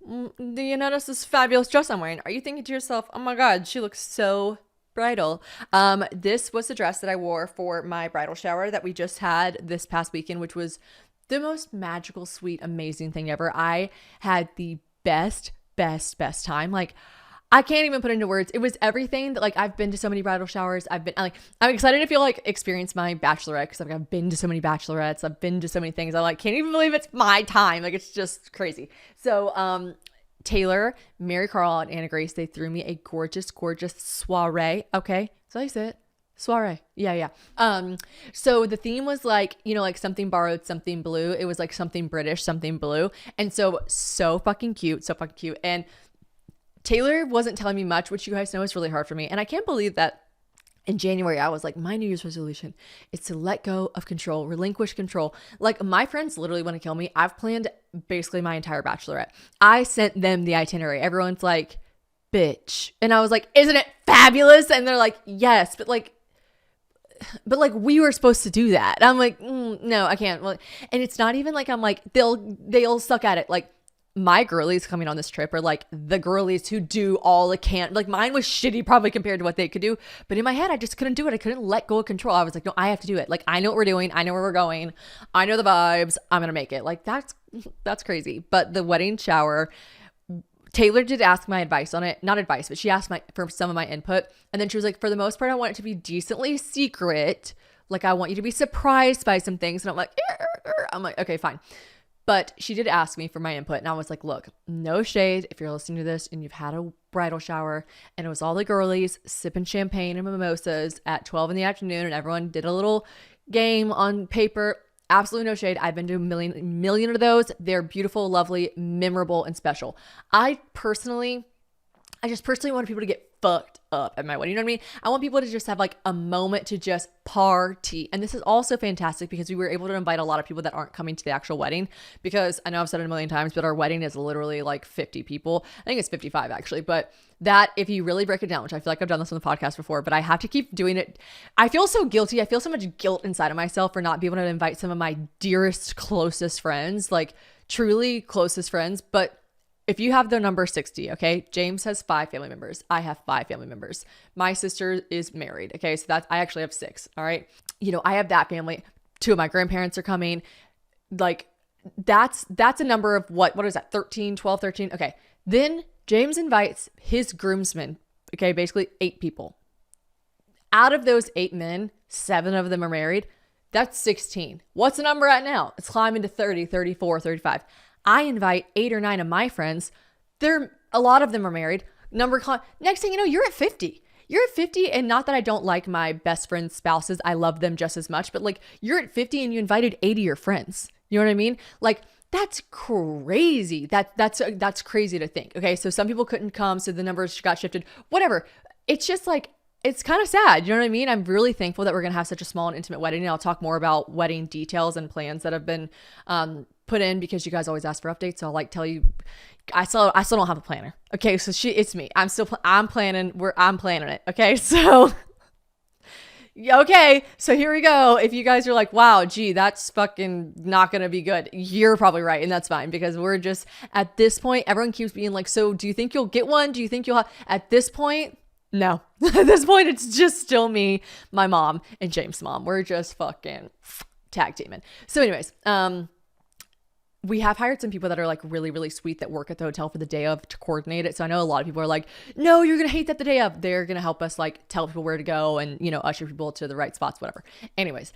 do you notice this fabulous dress I'm wearing? Are you thinking to yourself, oh my God, she looks so bridal? This was the dress that I wore for my bridal shower that we just had this past weekend, which was the most magical, sweet, amazing thing ever. I had the best time. Like, I can't even put into words. It was everything that, like, I've been to so many bridal showers. I'm excited to feel like experience my bachelorette, because I've been to so many bachelorettes. I've been to so many things. I like can't even believe it's my time. Like, it's just crazy. So, Taylor, Mary Carl, and Anna Grace, they threw me a gorgeous soiree. Okay. So I said soiree. Yeah. So the theme was like, like something borrowed, something blue. It was like something British, something blue. And so fucking cute. And Taylor wasn't telling me much, which you guys know is really hard for me. And I can't believe that in January, I was like, my New Year's resolution is to let go of control, relinquish control. Like, my friends literally want to kill me. I've planned basically my entire bachelorette. I sent them the itinerary. Everyone's like, bitch. And I was like, isn't it fabulous? And they're like, yes, but we were supposed to do that. And I'm like, no, I can't. And it's not even like I'm like, they'll suck at it. Like, my girlies coming on this trip are like the girlies who do all the like mine was shitty probably compared to what they could do. But in my head, I just couldn't do it. I couldn't let go of control. I was like, no, I have to do it. Like, I know what we're doing. I know where we're going. I know the vibes. I'm going to make it. Like, that's crazy. But the wedding shower, Taylor did ask my advice on it. Not advice, but she asked for some of my input. And then she was like, for the most part, I want it to be decently secret. Like, I want you to be surprised by some things. And I'm like, okay, fine. But she did ask me for my input, and I was like, look, no shade if you're listening to this and you've had a bridal shower and it was all the girlies sipping champagne and mimosas at 12 in the afternoon and everyone did a little game on paper. Absolutely no shade. I've been to a million of those. They're beautiful, lovely, memorable, and special. I just personally want people to get fucked up at my wedding. You know what I mean? I want people to just have like a moment to just party. And this is also fantastic because we were able to invite a lot of people that aren't coming to the actual wedding, because I know I've said it a million times, but our wedding is literally like 50 people. I think it's 55 actually, but that, if you really break it down, which I feel like I've done this on the podcast before, but I have to keep doing it. I feel so guilty. I feel so much guilt inside of myself for not being able to invite some of my dearest, closest friends, like truly closest friends. But if you have the number 60, okay, James has 5 family members. I have 5 family members. My sister is married. Okay. So I actually have 6. All right. You know, I have that family. 2 of my grandparents are coming. Like that's a number of what is that? 13, 12, 13. Okay. Then James invites his groomsmen. Okay. Basically 8 people. Out of those 8 men, 7 of them are married. That's 16. What's the number at now? It's climbing to 30, 34, 35. I invite 8 or 9 of my friends. A lot of them are married. Next thing you know, you're at 50. You're at 50, and not that I don't like my best friend's spouses. I love them just as much, but like you're at 50 and you invited 80 of your friends. You know what I mean? Like that's crazy. That's crazy to think. Okay, so some people couldn't come, so the numbers got shifted. Whatever. It's just like, it's kind of sad. You know what I mean? I'm really thankful that we're going to have such a small and intimate wedding. And I'll talk more about wedding details and plans that have been put in, because you guys always ask for updates. So I'll like tell you, I still don't have a planner. Okay. So it's me. I'm planning it. Okay. So, okay. So here we go. If you guys are like, wow, gee, that's fucking not going to be good. You're probably right. And that's fine, because we're just at this point, everyone keeps being like, so do you think you'll get one? Do you think you'll have, at this point? No, at this point, it's just still me, my mom, and James' mom. We're just fucking tag teaming. So anyways, we have hired some people that are like really, really sweet that work at the hotel for the day of to coordinate it. So I know a lot of people are like, no, you're going to hate that the day of. They're going to help us like tell people where to go and, you know, usher people to the right spots, whatever. Anyways,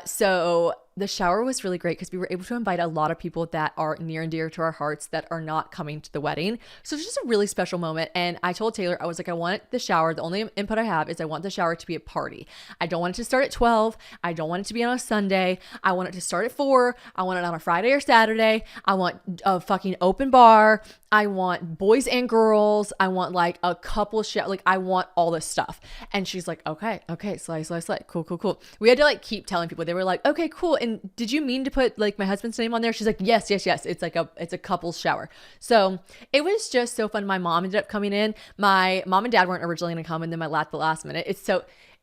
so the shower was really great because we were able to invite a lot of people that are near and dear to our hearts that are not coming to the wedding. So it's just a really special moment. And I told Taylor, I was like, I want the shower. The only input I have is I want the shower to be a party. I don't want it to start at 12. I don't want it to be on a Sunday. I want it to start at 4. I want it on a Friday or Saturday. I want a fucking open bar. I want boys and girls. I want like a couple like I want all this stuff. And she's like, okay, slay. Cool. We had to like keep telling people. They were like, okay, cool. And did you mean to put like my husband's name on there? She's like, yes. It's like it's a couple's shower. So it was just so fun. My mom ended up coming in. My mom and dad weren't originally gonna come, and then at the last minute.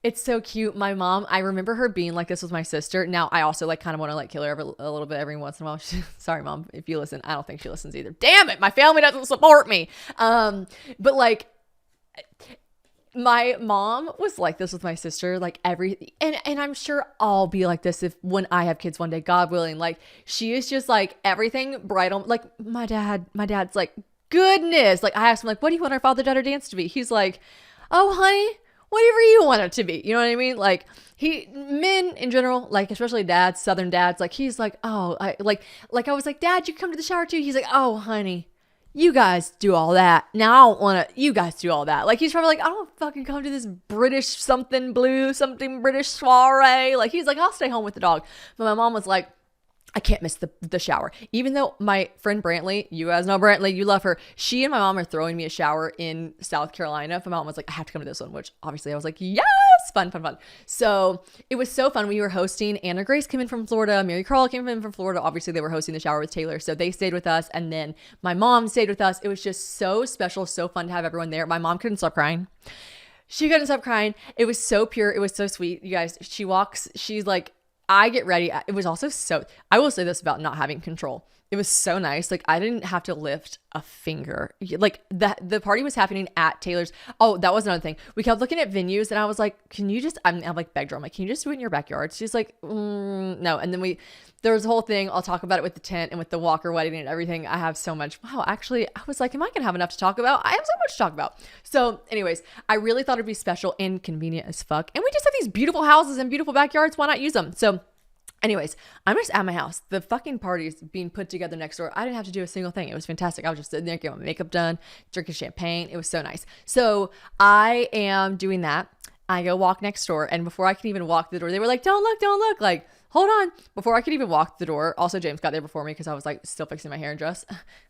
It's so cute. My mom, I remember her being like this with my sister. Now I also like kind of want to like kill her a little bit every once in a while. Sorry, mom, if you listen. I don't think she listens either. Damn it, my family doesn't support me. But like my mom was like this with my sister, like and I'm sure I'll be like this when I have kids one day, God willing. Like she is just like everything bridal. Like my dad's like, goodness. Like I asked him like, what do you want our father daughter dance to be? He's like, oh honey, whatever you want it to be. You know what I mean? Like men in general, like especially dads, Southern dads, like he's like, oh, I was like, Dad, you come to the shower too? He's like, oh honey, you guys do all that. Now I don't want to, you guys do all that. Like he's probably like, I don't fucking come to this British something British soiree. Like he's like, I'll stay home with the dog. But my mom was like, I can't miss the shower. Even though my friend Brantley, you guys know Brantley, you love her. She and my mom are throwing me a shower in South Carolina. My mom was like, I have to come to this one, which obviously I was like, yes, fun. So it was so fun. We were hosting. Anna Grace came in from Florida. Mary Carl came in from Florida. Obviously they were hosting the shower with Taylor. So they stayed with us. And then my mom stayed with us. It was just so special, so fun to have everyone there. My mom couldn't stop crying. She couldn't stop crying. It was so pure. It was so sweet. You guys, she's like, I get ready. It was also I will say this about not having control. It was so nice. Like, I didn't have to lift a finger. Like, the party was happening at Taylor's. Oh, that was another thing. We kept looking at venues, and I was like, can you just, I'm like, begged her. I'm like, can you just do it in your backyard? She's like, no. And then there was a whole thing. I'll talk about it with the tent and with the Walker wedding and everything. I have so much. Wow, actually, I was like, am I going to have enough to talk about? I have so much to talk about. So anyways, I really thought it'd be special and convenient as fuck. And we just have these beautiful houses and beautiful backyards. Why not use them? So anyways, I'm just at my house. The fucking party's being put together next door. I didn't have to do a single thing. It was fantastic. I was just sitting there getting my makeup done, drinking champagne. It was so nice. So I am doing that. I go walk next door. And before I can even walk the door, they were like, don't look. Like, hold on. Before I could even walk the door. Also, James got there before me because I was like still fixing my hair and dress.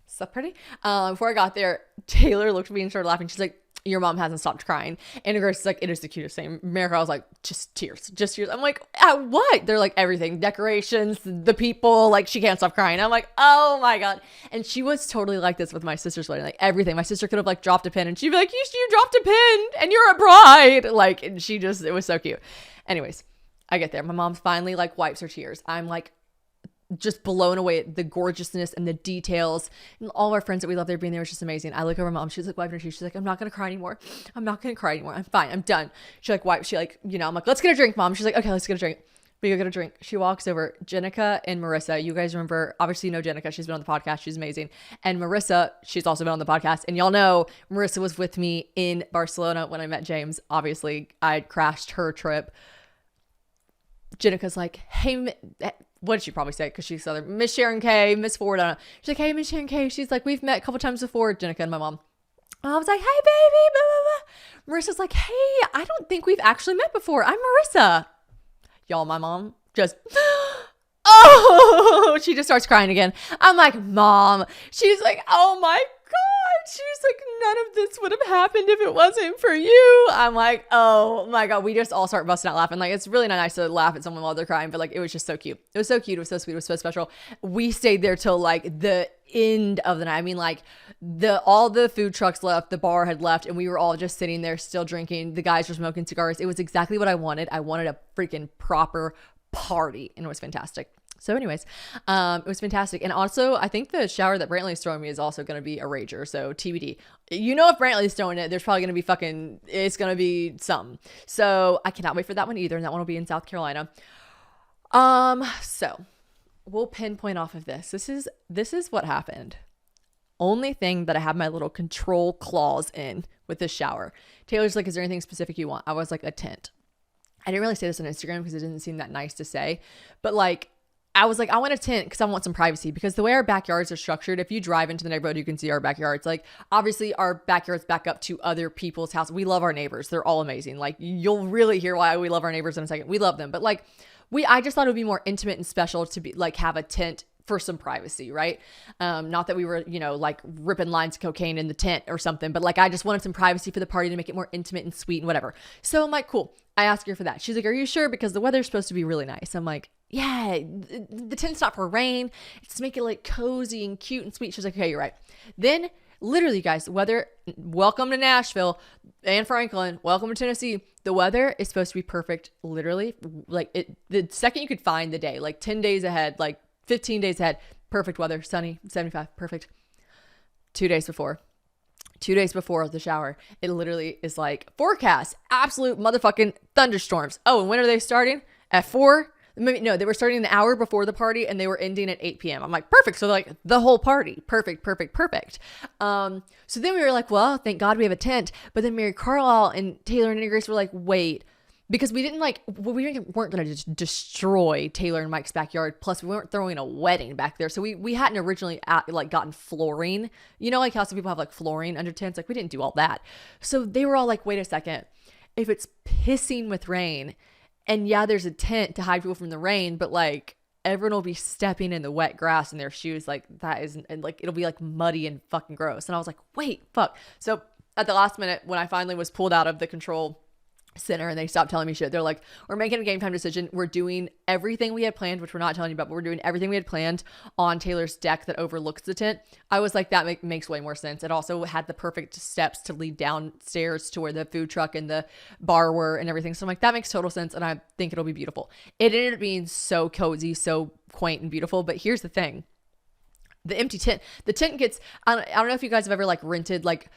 So pretty. Before I got there, Taylor looked at me and started laughing. She's like, your mom hasn't stopped crying. And Grace is like, it is the cutest thing. America, I was like, just tears. I'm like, what? They're like, everything, decorations, the people, like, she can't stop crying. I'm like, oh my God. And she was totally like this with my sister's wedding, like everything. My sister could have like dropped a pin and she'd be like, you dropped a pin and you're a bride. Like, and it was so cute. Anyways, I get there. My mom finally like wipes her tears. I'm like, just blown away at the gorgeousness and the details, and all our friends that we love there being there was just amazing. I look over mom, she's like wiping her tears. She's like, I'm not gonna cry anymore. I'm fine. I'm done. She like wipes. She like, I'm like, let's get a drink, mom. She's like, okay, let's get a drink. We go get a drink. She walks over. Jenica and Marissa. You guys remember? Obviously, you know Jenica. She's been on the podcast. She's amazing. And Marissa, she's also been on the podcast. And y'all know Marissa was with me in Barcelona when I met James. Obviously, I crashed her trip. Jenica's like, hey. What did she probably say? Because she's Southern. Miss Sharon K, Miss Ford. I don't know. She's like, hey, Miss Sharon K. She's like, we've met a couple times before, Jenica and my mom. I was like, hey, baby. Blah, blah, blah. Marissa's like, hey, I don't think we've actually met before. I'm Marissa. Y'all, my mom just, oh, she just starts crying again. I'm like, mom. She's like, oh my God. She's like, none of this would have happened if it wasn't for you. I'm like, oh my God. We just all start busting out laughing. Like, it's really not nice to laugh at someone while they're crying, but like, it was just so cute. It was so cute. It was so sweet. It was so special. We stayed there till like the end of the night. I mean, like all the food trucks left, the bar had left, and we were all just sitting there still drinking. The guys were smoking cigars. It was exactly what I wanted. I wanted a freaking proper party, and it was fantastic. So anyways, it was fantastic. And also, I think the shower that Brantley's throwing me is also going to be a rager. So TBD. If Brantley's throwing it, there's probably going to be it's going to be something. So I cannot wait for that one either. And that one will be in South Carolina. So we'll pinpoint off of this. This is what happened. Only thing that I have my little control clause in with this shower. Taylor's like, is there anything specific you want? I was like, a tent. I didn't really say this on Instagram because it didn't seem that nice to say, but like, I was like, I want a tent because I want some privacy, because the way our backyards are structured, if you drive into the neighborhood, you can see our backyards. Like, obviously our backyards back up to other people's houses. We love our neighbors. They're all amazing. Like, you'll really hear why we love our neighbors in a second. We love them. But like, I just thought it would be more intimate and special to be like, have a tent for some privacy, right? Not that we were, like ripping lines of cocaine in the tent or something, but like, I just wanted some privacy for the party to make it more intimate and sweet and whatever. So I'm like, cool. I asked her for that. She's like, are you sure? Because the weather's supposed to be really nice. I'm like, yeah, the tent's not for rain. It's to make it like cozy and cute and sweet. She's like, okay, you're right. Then literally, guys, welcome to Nashville and Franklin. Welcome to Tennessee. The weather is supposed to be perfect. Literally, like the second you could find the day, like 10 days ahead, like 15 days ahead, perfect weather, sunny, 75, perfect. 2 days before the shower, it literally is like forecast, absolute motherfucking thunderstorms. Oh, and when are they starting? At 4? No, they were starting an hour before the party and they were ending at 8 p.m. I'm like, perfect. So like the whole party, perfect. So then we were like, well, thank God we have a tent. But then Mary Carlisle and Taylor and Grace were like, wait, because we weren't going to just destroy Taylor and Mike's backyard. Plus, we weren't throwing a wedding back there. So we hadn't originally gotten flooring. Like how some people have like flooring under tents. Like, we didn't do all that. So they were all like, wait a second. If it's pissing with rain, and yeah, there's a tent to hide people from the rain, but like everyone will be stepping in the wet grass in their shoes. Like, that isn't, and like it'll be like muddy and fucking gross. And I was like, wait, fuck. So at the last minute, when I finally was pulled out of the control center and they stopped telling me shit, they're like, we're making a game time decision. We're doing everything we had planned, which we're not telling you about, but we're doing everything we had planned on Taylor's deck that overlooks the tent. I was like, that makes way more sense. It also had the perfect steps to lead downstairs to where the food truck and the bar were and everything. So I'm like, that makes total sense. And I think it'll be beautiful. It ended up being so cozy, so quaint and beautiful. But here's the thing. the empty tent. The tent gets, I don't know if you guys have ever like rented like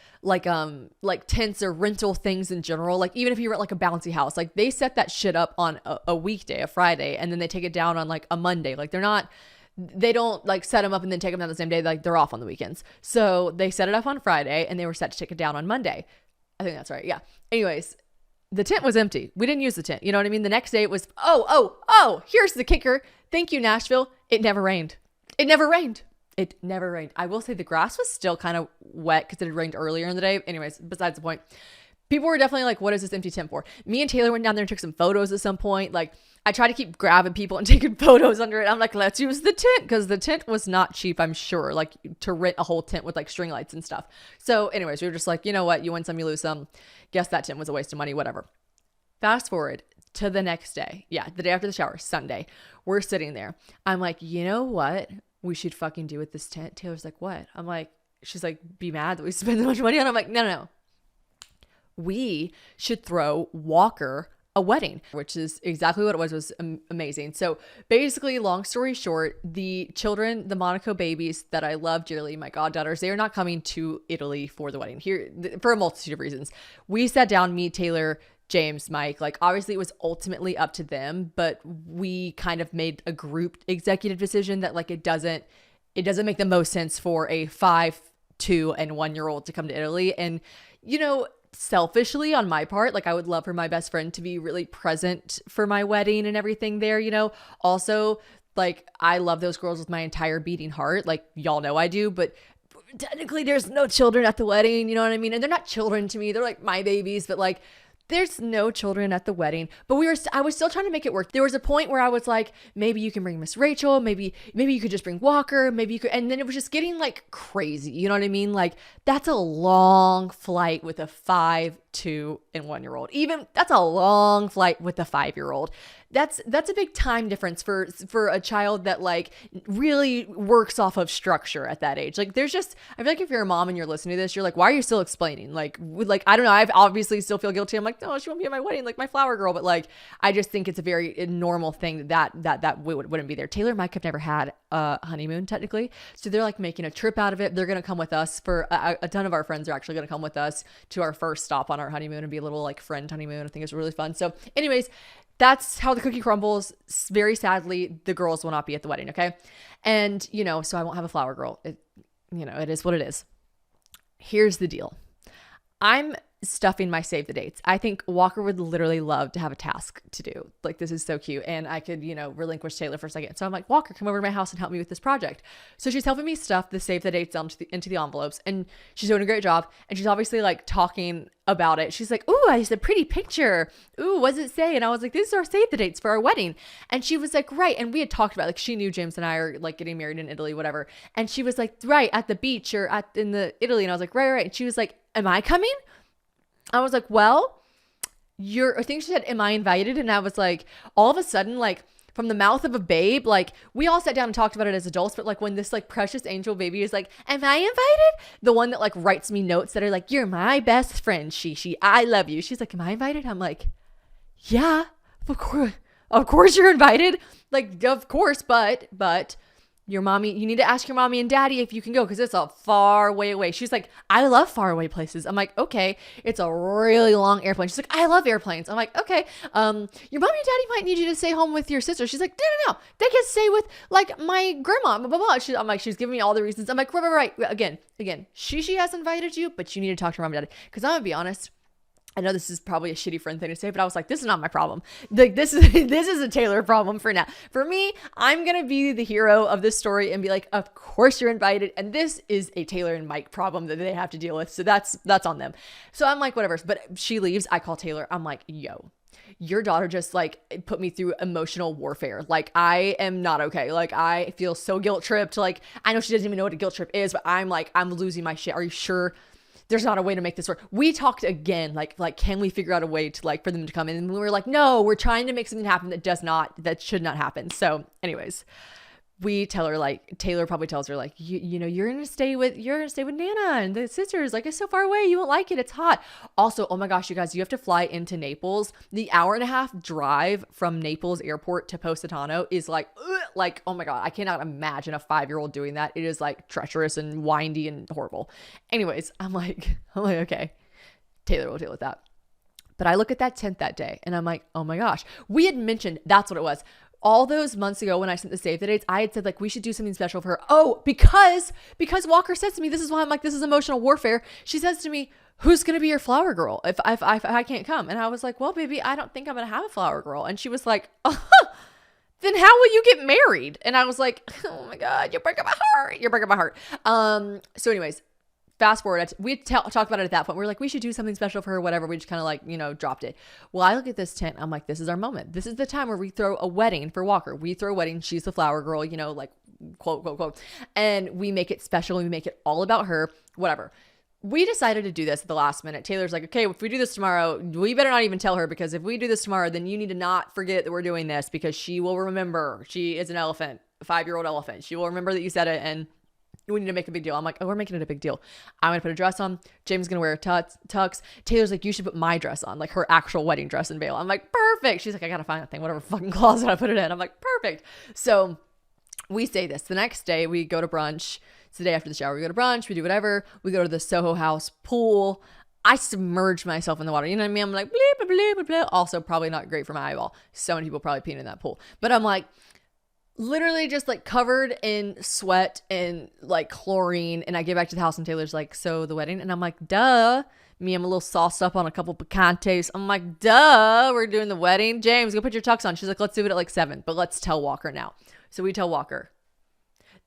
tents or rental things in general. Like even if you rent like a bouncy house, like they set that shit up on a weekday, a Friday, and then they take it down on like a Monday. Like they don't like set them up and then take them down the same day. Like they're off on the weekends. So they set it up on Friday and they were set to take it down on Monday. I think that's right. Yeah. Anyways, the tent was empty. We didn't use the tent. You know what I mean? The next day it was, here's the kicker. Thank you, Nashville. It never rained. It never rained. It never rained. I will say the grass was still kind of wet because it had rained earlier in the day. Anyways, besides the point, people were definitely like, what is this empty tent for? Me and Taylor went down there and took some photos at some point. Like I tried to keep grabbing people and taking photos under it. I'm like, let's use the tent, because the tent was not cheap, I'm sure, like to rent a whole tent with like string lights and stuff. So anyways, we were just like, you know what? You win some, you lose some. Guess that tent was a waste of money, whatever. Fast forward to the next day. Yeah, the day after the shower, Sunday. We're sitting there. I'm like, you know what we should fucking do with this tent? Taylor's like, what? I'm like, she's like, be mad that we spend so much money on it. I'm like, no. We should throw Walker a wedding, which is exactly what it was amazing. So basically, long story short, the children, the Monaco babies that I love dearly, my goddaughters, they are not coming to Italy for the wedding here for a multitude of reasons. We sat down, me, Taylor, James, Mike, like obviously it was ultimately up to them, but we kind of made a group executive decision that like it doesn't make the most sense for a 5, 2, and 1-year-old to come to Italy. And you know, selfishly on my part, like I would love for my best friend to be really present for my wedding and everything there, you know. Also, like I love those girls with my entire beating heart, like y'all know I do, but technically there's no children at the wedding, you know what I mean? And they're not children to me, they're like my babies, but like there's no children at the wedding. But I was still trying to make it work. There was a point where I was like, maybe you can bring Miss Rachel, maybe you could just bring Walker, maybe you could, and then it was just getting like crazy. You know what I mean? Like that's a long flight with a 5, 2, and 1-year-old. Even that's a long flight with a 5-year-old. That's a big time difference for a child that like really works off of structure at that age. Like there's just, I feel like if you're a mom and you're listening to this, you're like, why are you still explaining? Like I don't know. I've obviously still feel guilty. I'm like, no, she won't be at my wedding, like my flower girl. But like, I just think it's a very normal thing that wouldn't be there. Taylor and Mike have never had a honeymoon technically. So they're like making a trip out of it. They're going to come with us for a ton of our friends are actually going to come with us to our first stop on our honeymoon and be a little like friend honeymoon. I think it's really fun. So anyways, that's how the cookie crumbles. Very sadly, the girls will not be at the wedding. Okay. And you know, so I won't have a flower girl. It is what it is. Here's the deal. I'm stuffing my save the dates. I think Walker would literally love to have a task to do. Like, this is so cute. And I could, relinquish Taylor for a second. So I'm like, Walker, come over to my house and help me with this project. So she's helping me stuff the save the dates into the envelopes. And she's doing a great job. And she's obviously like talking about it. She's like, ooh, it's a pretty picture. Ooh, what does it say? And I was like, these are our save the dates for our wedding. And she was like, right. And we had talked about, like, she knew James and I are like getting married in Italy, whatever. And she was like, right, at the beach or in the Italy. And I was like, right. And she was like, am I coming? I was like, well, I think she said, am I invited? And I was like, all of a sudden, like, from the mouth of a babe, like, we all sat down and talked about it as adults, but like when this like precious angel baby is like, am I invited? The one that like writes me notes that are like, you're my best friend, Shishi, I love you. She's like, am I invited? I'm like, yeah, of course you're invited. Like, of course, but your mommy, you need to ask your mommy and daddy if you can go, because it's a far way away. She's like, I love far away places. I'm like, okay, it's a really long airplane. She's like, I love airplanes. I'm like, okay, your mommy and daddy might need you to stay home with your sister. She's like, no, they can stay with like my grandma, blah, blah, blah. I'm like, she's giving me all the reasons. I'm like, right. Again, she has invited you, but you need to talk to your mom and daddy. Because I'm gonna be honest, I know this is probably a shitty friend thing to say, but I was like, this is not my problem. Like, this is a Taylor problem for now. For me, I'm going to be the hero of this story and be like, of course you're invited. And this is a Taylor and Mike problem that they have to deal with. So that's on them. So I'm like, whatever. But she leaves. I call Taylor. I'm like, yo, your daughter just like put me through emotional warfare. Like, I am not okay. Like, I feel so guilt tripped. Like, I know she doesn't even know what a guilt trip is, but I'm like, I'm losing my shit. Are you sure there's not a way to make this work? We talked again, like, can we figure out a way to like, for them to come in? And we were like, no, we're trying to make something happen that should not happen. So anyways, we tell her, like, Taylor probably tells her, like, you know, you're gonna stay with Nana and the sisters, like, it's so far away, you won't like it, it's hot. Also, oh my gosh, you guys, you have to fly into Naples. The hour-and-a-half drive from Naples airport to Positano is like, oh my god, I cannot imagine a 5-year-old doing that. It is like treacherous and windy and horrible. Anyways, I'm like, okay, Taylor will deal with that. But I look at that tent that day and I'm like, oh my gosh, we had mentioned, that's what it was. All those months ago when I sent the save the dates, I had said, like, we should do something special for her. Oh, because Walker says to me, this is why I'm like, this is emotional warfare. She says to me, who's going to be your flower girl if I can't come? And I was like, well, baby, I don't think I'm going to have a flower girl. And she was like, then how will you get married? And I was like, oh my God, you're breaking my heart. You're breaking my heart. So anyways, fast forward, we talked about it at that point. We were like, we should do something special for her, whatever. We just kind of like, you know, dropped it. Well, I look at this tent. I'm like, this is our moment. This is the time where we throw a wedding for Walker. We throw a wedding. She's the flower girl, you know, like quote, quote, quote. And we make it special. We make it all about her, whatever. We decided to do this at the last minute. Taylor's like, okay, if we do this tomorrow, we better not even tell her, because if we do this tomorrow, then you need to not forget that we're doing this, because she will remember. She is an elephant, a 5-year-old elephant. She will remember that you said it, and we need to make a big deal. I'm like, oh, we're making it a big deal. I'm going to put a dress on. James is going to wear a tux. Taylor's like, you should put my dress on, like her actual wedding dress and veil. I'm like, perfect. She's like, I got to find that thing, whatever fucking closet I put it in. I'm like, perfect. So we say this. The next day we go to brunch. It's the day after the shower. We go to brunch. We do whatever. We go to the Soho House pool. I submerge myself in the water. You know what I mean? I'm like, bleep, bleep, bleep, bleep. Also probably not great for my eyeball. So many people probably peeing in that pool. But I'm like, literally just like covered in sweat and like chlorine. And I get back to the house and Taylor's like, so the wedding? And I'm like, duh. Me, I'm a little sauced up on a couple picantes. I'm like, duh, we're doing the wedding. James, go put your tux on. She's like, let's do it at like 7, but let's tell Walker now. So we tell Walker.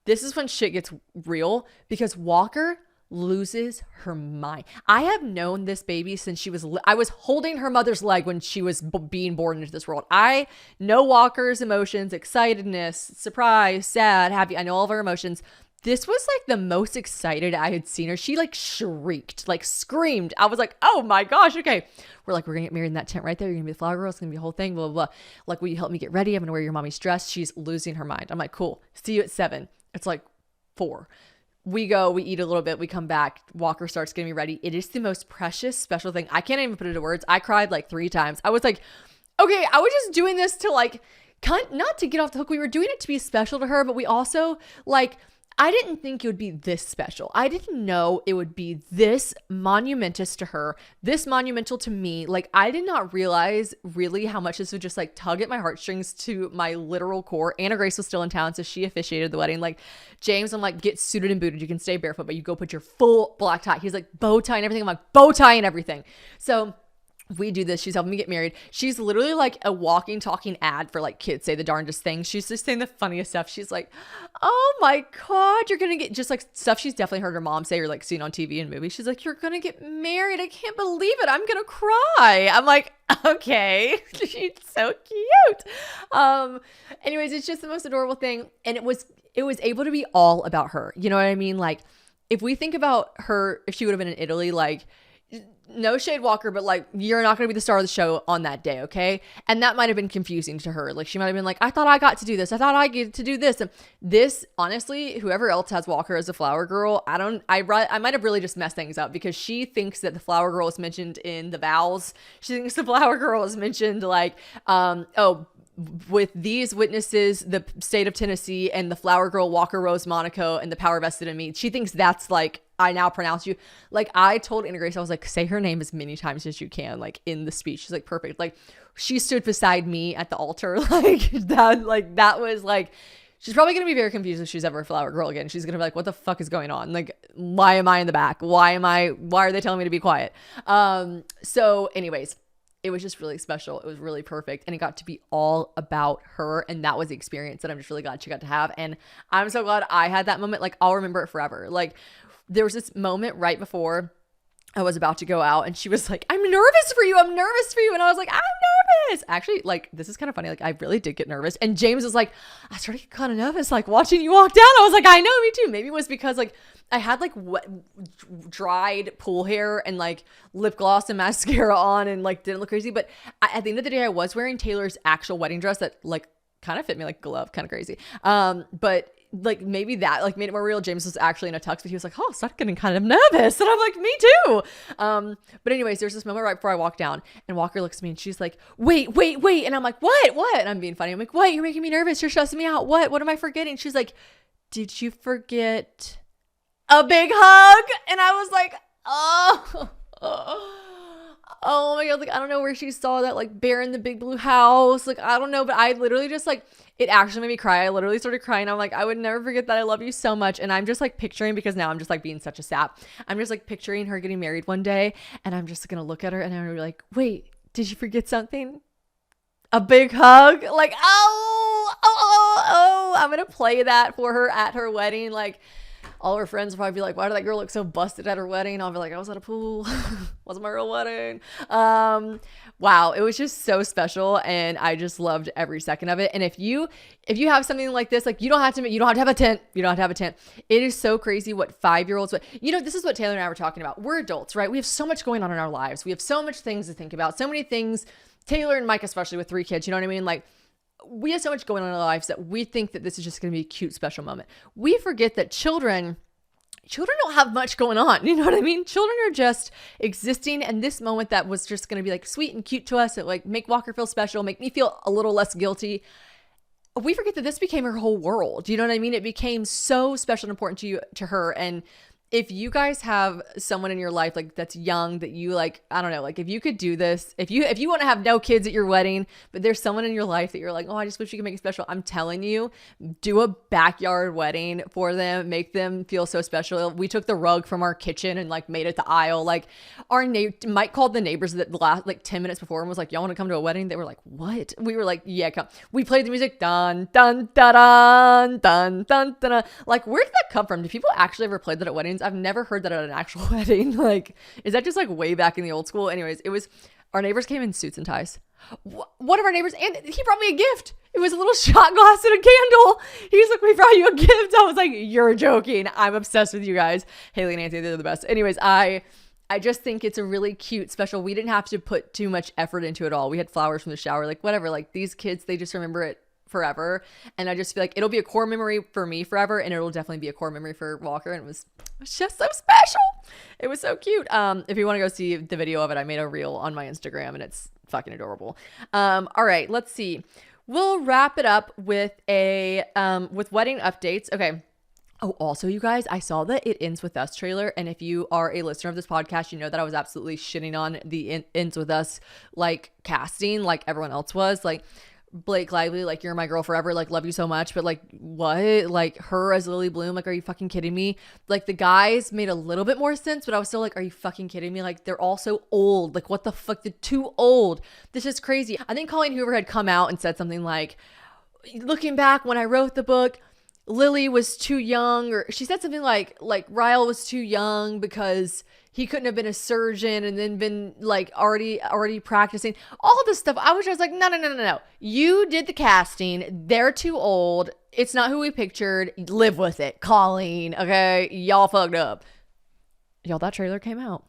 This is when shit gets real, because Walker loses her mind. I have known this baby since I was holding her mother's leg when she was being born into this world. I know Walker's emotions, excitedness, surprise, sad, happy. I know all of her emotions. This was like the most excited I had seen her. She like shrieked, like screamed. I was like, oh my gosh, okay. We're like, we're gonna get married in that tent right there. You're gonna be the flower girl. It's gonna be a whole thing, blah, blah, blah. Like, will you help me get ready? I'm gonna wear your mommy's dress. She's losing her mind. I'm like, cool. See you at 7. It's like 4. We go, we eat a little bit, we come back. Walker starts getting me ready. It is the most precious, special thing. I can't even put it into words. I cried like 3 times. I was like, okay, I was just doing this to like, not to get off the hook. We were doing it to be special to her, but we also like, I didn't think it would be this special. I didn't know it would be this monumentous to her, this monumental to me. Like, I did not realize really how much this would just like tug at my heartstrings to my literal core. Anna Grace was still in town, so she officiated the wedding. Like, James, I'm like, get suited and booted. You can stay barefoot, but you go put your full black tie. He's like, bow tie and everything. I'm like, bow tie and everything. So we do this. She's helping me get married. She's literally like a walking, talking ad for like kids say the darndest things. She's just saying the funniest stuff. She's like, oh my God, you're going to get just like stuff she's definitely heard her mom say or like seen on TV and movies. She's like, you're going to get married. I can't believe it. I'm going to cry. I'm like, okay. She's so cute. Anyways, it's just the most adorable thing. And it was able to be all about her. You know what I mean? Like, if we think about her, if she would have been in Italy, like, no shade, Walker, but like, you're not going to be the star of the show on that day, okay? And that might have been confusing to her. Like, she might have been like, I thought I got to do this. I thought I get to do this. And this, honestly, whoever else has Walker as a flower girl, I might have really just messed things up, because she thinks that the flower girl is mentioned in the vows. She thinks the flower girl is mentioned like, with these witnesses, the state of Tennessee, and the flower girl, Walker Rose Monaco, and the power vested in me. She thinks that's like, I now pronounce you. Like, I told Anna Grace, I was like, say her name as many times as you can, like in the speech. She's like, perfect. Like, she stood beside me at the altar. That was like, she's probably going to be very confused if she's ever a flower girl again. She's going to be like, what the fuck is going on? Like, why am I in the back? Why are they telling me to be quiet? So anyways, it was just really special. It was really perfect. And it got to be all about her. And that was the experience that I'm just really glad she got to have. And I'm so glad I had that moment. Like, I'll remember it forever. Like, there was this moment right before I was about to go out, and she was like, I'm nervous for you. I'm nervous for you. And I was like, I'm nervous. Actually, like, this is kind of funny. Like, I really did get nervous. And James was like, I started to get kind of nervous, like watching you walk down. I was like, I know, me too. Maybe it was because like I had like wet, dried pool hair and like lip gloss and mascara on and like didn't look crazy. But at the end of the day, I was wearing Taylor's actual wedding dress that like kind of fit me like a glove, kind of crazy. But like maybe that like made it more real. James was actually in a tux, but he was like, oh, I started getting kind of nervous. And I'm like, me too. But anyways, there's this moment right before I walk down and Walker looks at me and she's like, wait. And I'm like, what? And I'm being funny. I'm like, what? You're making me nervous. You're stressing me out. What am I forgetting? She's like, did you forget a big hug? And I was like, oh my God. Like, I don't know where she saw that, like bear in the big blue house. Like, I don't know, but I literally just like, it actually made me cry. I literally started crying. I'm like, I would never forget that. I love you so much. And I'm just like picturing, because now I'm just like being such a sap. I'm just like picturing her getting married one day. And I'm just going to look at her and I'm going to be like, wait, did you forget something? A big hug? Like, I'm going to play that for her at her wedding. Like, all her friends will probably be like, why did that girl look so busted at her wedding? I'll be like, I was at a pool. Wasn't my real wedding. Wow. It was just so special. And I just loved every second of it. And if you have something like this, like you don't have to have a tent. You don't have to have a tent. It is so crazy what 5-year-olds, this is what Taylor and I were talking about. We're adults, right? We have so much going on in our lives. We have so much things to think about. So many things, Taylor and Mike, especially with 3 kids, you know what I mean? Like, we have so much going on in our lives that we think that this is just going to be a cute, special moment. We forget that children don't have much going on. You know what I mean? Children are just existing. And this moment that was just going to be like sweet and cute to us, it like make Walker feel special, make me feel a little less guilty. We forget that this became her whole world. You know what I mean? It became so special and important to her. And if you guys have someone in your life like that's young that you like, I don't know, like if you could do this, if you want to have no kids at your wedding, but there's someone in your life that you're like, oh, I just wish you could make it special. I'm telling you, do a backyard wedding for them, make them feel so special. We took the rug from our kitchen and like made it the aisle. Like Mike called the neighbors the last like 10 minutes before and was like, y'all want to come to a wedding? They were like, what? We were like, yeah, come. We played the music, dun dun dun dun dun dun dun. Like, where did that come from? Do people actually ever play that at weddings? I've never heard that at an actual wedding. Like, is that just like way back in the old school? Anyways, it was, our neighbors came in suits and ties. One of our neighbors, and he brought me a gift. It was a little shot glass and a candle. He's like, we brought you a gift. I was like, you're joking. I'm obsessed with you guys. Haley and Nancy, they're the best. Anyways, I just think it's a really cute, special. We didn't have to put too much effort into it all. We had flowers from the shower, like whatever. Like these kids, they just remember it forever. And I just feel like it'll be a core memory for me forever, and it'll definitely be a core memory for Walker. And it was just so special. It was so cute. If you want to go see the video of it, I made a reel on my Instagram and it's fucking adorable. All right, let's see. We'll wrap it up with with wedding updates. Okay. Oh, also, you guys, I saw the It Ends With Us trailer. And if you are a listener of this podcast, you know that I was absolutely shitting on the Ends With Us, like, casting, like everyone else was. Like, Blake Lively, like, you're my girl forever, like, love you so much, but like, what? Like, her as Lily Bloom, like, are you fucking kidding me? Like, the guys made a little bit more sense, but I was still like, are you fucking kidding me? Like, they're all so old. Like, what the fuck? They're too old. This is crazy. I think Colleen Hoover had come out and said something like, looking back when I wrote the book, Lily was too young, or she said something like Ryle was too young because he couldn't have been a surgeon and then been like already practicing all this stuff. I was just like, no. You did the casting. They're too old. It's not who we pictured. Live with it, Colleen. Okay. Y'all fucked up. Y'all, that trailer came out.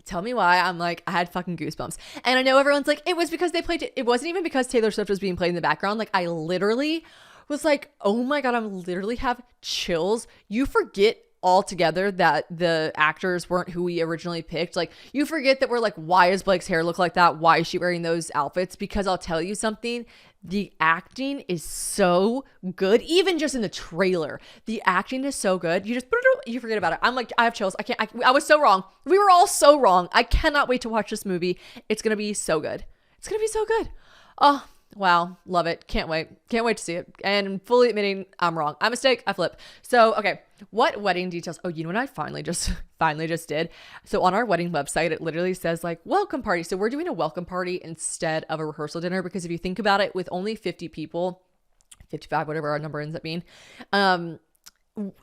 Tell me why. I'm like, I had fucking goosebumps. And I know everyone's like, it was because they played it. It wasn't even because Taylor Swift was being played in the background. Like, I literally was like, oh my God, I'm literally have chills. You forget altogether that the actors weren't who we originally picked. Like, you forget that we're like, why does Blake's hair look like that? Why is she wearing those outfits? Because I'll tell you something, the acting is so good. Even just in the trailer, the acting is so good. You forget about it. I'm like, I have chills. I was so wrong. We were all so wrong. I cannot wait to watch this movie. It's going to be so good. It's going to be so good. Oh, wow. Love it. Can't wait. Can't wait to see it. And fully admitting I'm wrong. I mistake. I flip. So, okay. What wedding details? Oh, you know what I finally just did? So on our wedding website, it literally says like welcome party. So we're doing a welcome party instead of a rehearsal dinner, because if you think about it, with only 50 people, 55, whatever our number ends up being,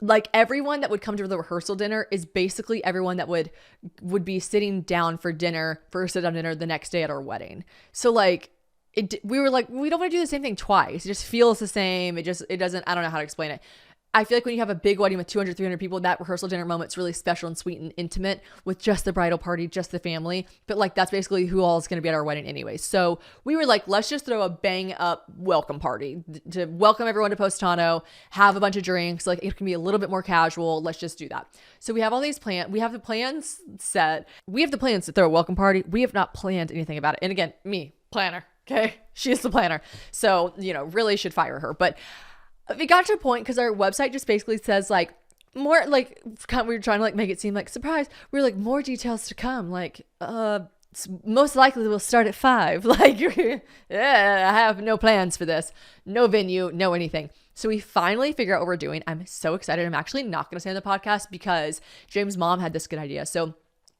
like everyone that would come to the rehearsal dinner is basically everyone that would be sitting down for dinner, for a sit-down dinner the next day at our wedding. So like, we were like, we don't want to do the same thing twice. It just feels the same. It doesn't, I don't know how to explain it. I feel like when you have a big wedding with 200, 300 people, that rehearsal dinner moment's really special and sweet and intimate with just the bridal party, just the family. But like, that's basically who all is going to be at our wedding anyway. So we were like, let's just throw a bang up welcome party to welcome everyone to Postano, have a bunch of drinks. Like, it can be a little bit more casual. Let's just do that. So we have all these plans. We have the plans set. We have the plans to throw a welcome party. We have not planned anything about it. And again, me, planner. Okay. She's the planner. So, really should fire her. But it got to a point because our website just basically says like more like, we were trying to like make it seem like surprise. We were like, more details to come. Like, most likely we'll start at 5. Like, yeah, I have no plans for this. No venue, no anything. So we finally figure out what we're doing. I'm so excited. I'm actually not going to say on the podcast because James' mom had this good idea. So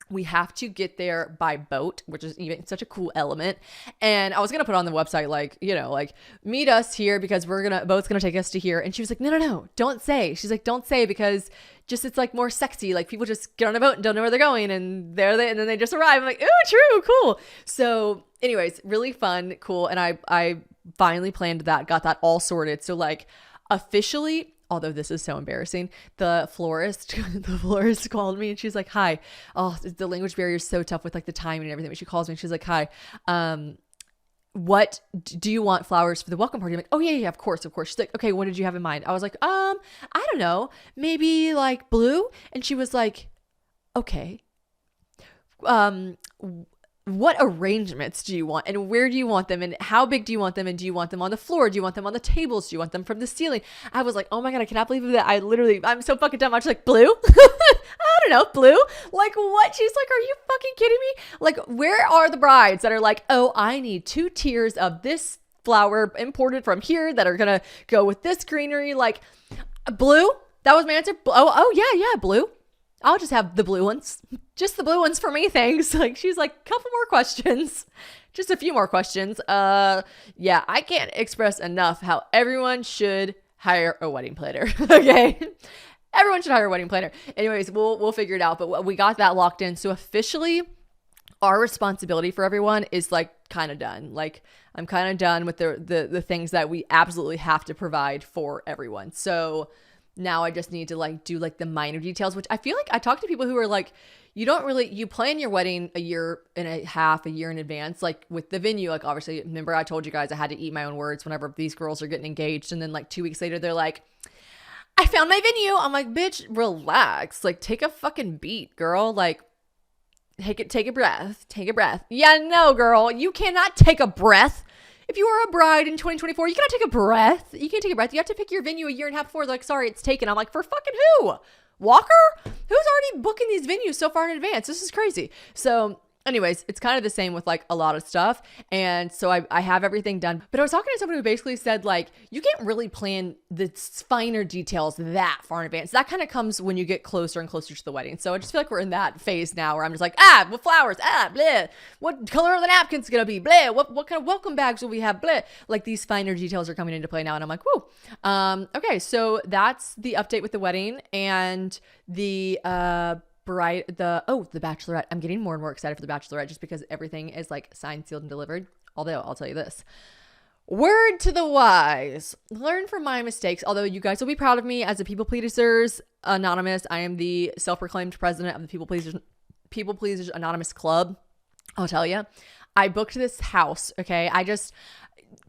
we have to get there by boat, which is even such a cool element. And I was going to put on the website, like, like meet us here because boat's going to take us to here. And she was like, no, don't say. She's like, don't say because just, it's like more sexy. Like people just get on a boat and don't know where they're going. And and then they just arrive. I'm like, ooh, true. Cool. So anyways, really fun. Cool. And I finally planned that, got that all sorted. So like officially, although this is so embarrassing, the florist called me and she's like, hi, oh, the language barrier is so tough with like the timing and everything. But she calls me and she's like, hi, what do you want flowers for the welcome party? I'm like, oh yeah, of course. She's like, okay, what did you have in mind? I was like, I don't know, maybe like blue. And she was like, okay, what arrangements do you want and where do you want them and how big do you want them and do you want them on the floor? Do you want them on the tables? Do you want them from the ceiling? I was like, oh my God, I cannot believe that. I'm so fucking dumb. I was like, blue? I don't know, blue? Like what? She's like, are you fucking kidding me? Like, where are the brides that are like, oh, I need 2 tiers of this flower imported from here that are going to go with this greenery? Like blue? That was my answer. Oh yeah, blue. I'll just have the blue ones. Just the blue ones for me, thanks. Like, she's like, couple more questions. Just a few more questions. Yeah, I can't express enough how everyone should hire a wedding planner. Okay? Everyone should hire a wedding planner. Anyways, we'll figure it out. But we got that locked in. So officially, our responsibility for everyone is like kind of done. Like, I'm kind of done with the things that we absolutely have to provide for everyone. So now I just need to like do like the minor details, which I feel like I talk to people who are like, you plan your wedding a year and a half, a year in advance, like with the venue. Like obviously, remember I told you guys I had to eat my own words whenever these girls are getting engaged. And then like 2 weeks later, they're like, I found my venue. I'm like, bitch, relax. Like take a fucking beat, girl. Like take a breath. Yeah, no, girl, you cannot take a breath. If you are a bride in 2024, you cannot take a breath. You can't take a breath. You have to pick your venue a year and a half before. They're like, sorry, it's taken. I'm like, for fucking who? Walker? Who's already booking these venues so far in advance? This is crazy. So anyways, it's kind of the same with like a lot of stuff. And so I have everything done. But I was talking to someone who basically said like, you can't really plan the finer details that far in advance. That kind of comes when you get closer and closer to the wedding. So I just feel like we're in that phase now where I'm just like, with flowers, bleh. What color are the napkins going to be? Bleh. What kind of welcome bags will we have? Bleh. Like these finer details are coming into play now. And I'm like, whoo. Okay. So that's the update with the wedding and the, the bachelorette. I'm getting more and more excited for the bachelorette just because everything is like signed, sealed, and delivered. Although I'll tell you this, word to the wise, learn from my mistakes. Although you guys will be proud of me as a People Pleasers Anonymous. I am the self-proclaimed president of the People Pleasers Anonymous Club. I'll tell you, I booked this house. Okay.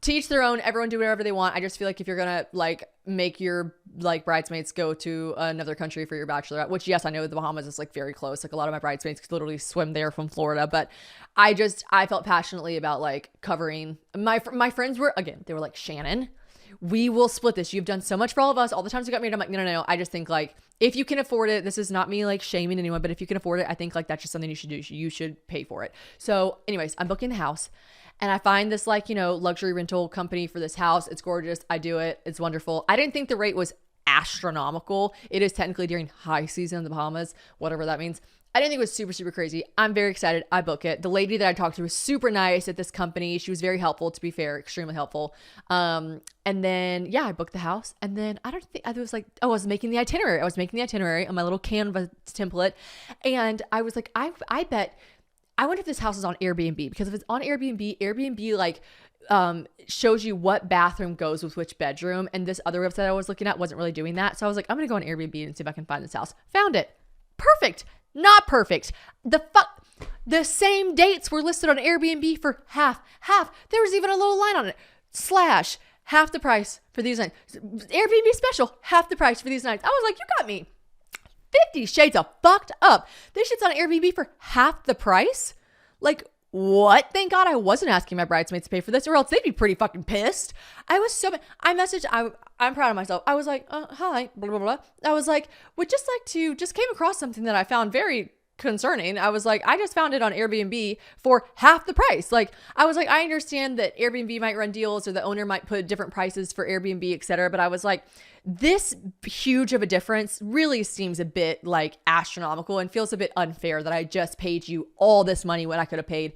To each their own, everyone do whatever they want. I just feel like if you're going to like make your like bridesmaids go to another country for your bachelorette, which yes, I know the Bahamas is like very close. Like a lot of my bridesmaids could literally swim there from Florida, but I felt passionately about like covering my friends they were like, Shannon, we will split this. You've done so much for all of us. All the times we got married, I'm like, no. I just think like, if you can afford it, this is not me like shaming anyone, but if you can afford it, I think like that's just something you should do. You should pay for it. So anyways, I'm booking the house. And I find this like, luxury rental company for this house. It's gorgeous. I do it. It's wonderful. I didn't think the rate was astronomical. It is technically during high season in the Bahamas, whatever that means. I didn't think it was super, super crazy. I'm very excited. I book it. The lady that I talked to was super nice at this company. She was very helpful, to be fair, extremely helpful. And then, yeah, I booked the house. And then I was making the itinerary. I was making the itinerary on my little Canva template. And I was like, I bet I wonder if this house is on Airbnb, because if it's on Airbnb like shows you what bathroom goes with which bedroom. And this other website I was looking at wasn't really doing that. So I was like, I'm going to go on Airbnb and see if I can find this house. Found it. Perfect. Not perfect. The same dates were listed on Airbnb for half. There was even a little line on it. / half the price for these nights. Airbnb special, half the price for these nights. I was like, you got me 50 shades of fucked up. This shit's on Airbnb for half the price. Like, what? Thank God I wasn't asking my bridesmaids to pay for this, or else they'd be pretty fucking pissed. I was so mad. I'm proud of myself. I was like, hi, blah, blah, blah. I was like, just came across something that I found very concerning. I was like, I just found it on Airbnb for half the price. Like, I was like, I understand that Airbnb might run deals or the owner might put different prices for Airbnb, etc. But I was like, this huge of a difference really seems a bit like astronomical and feels a bit unfair that I just paid you all this money when I could have paid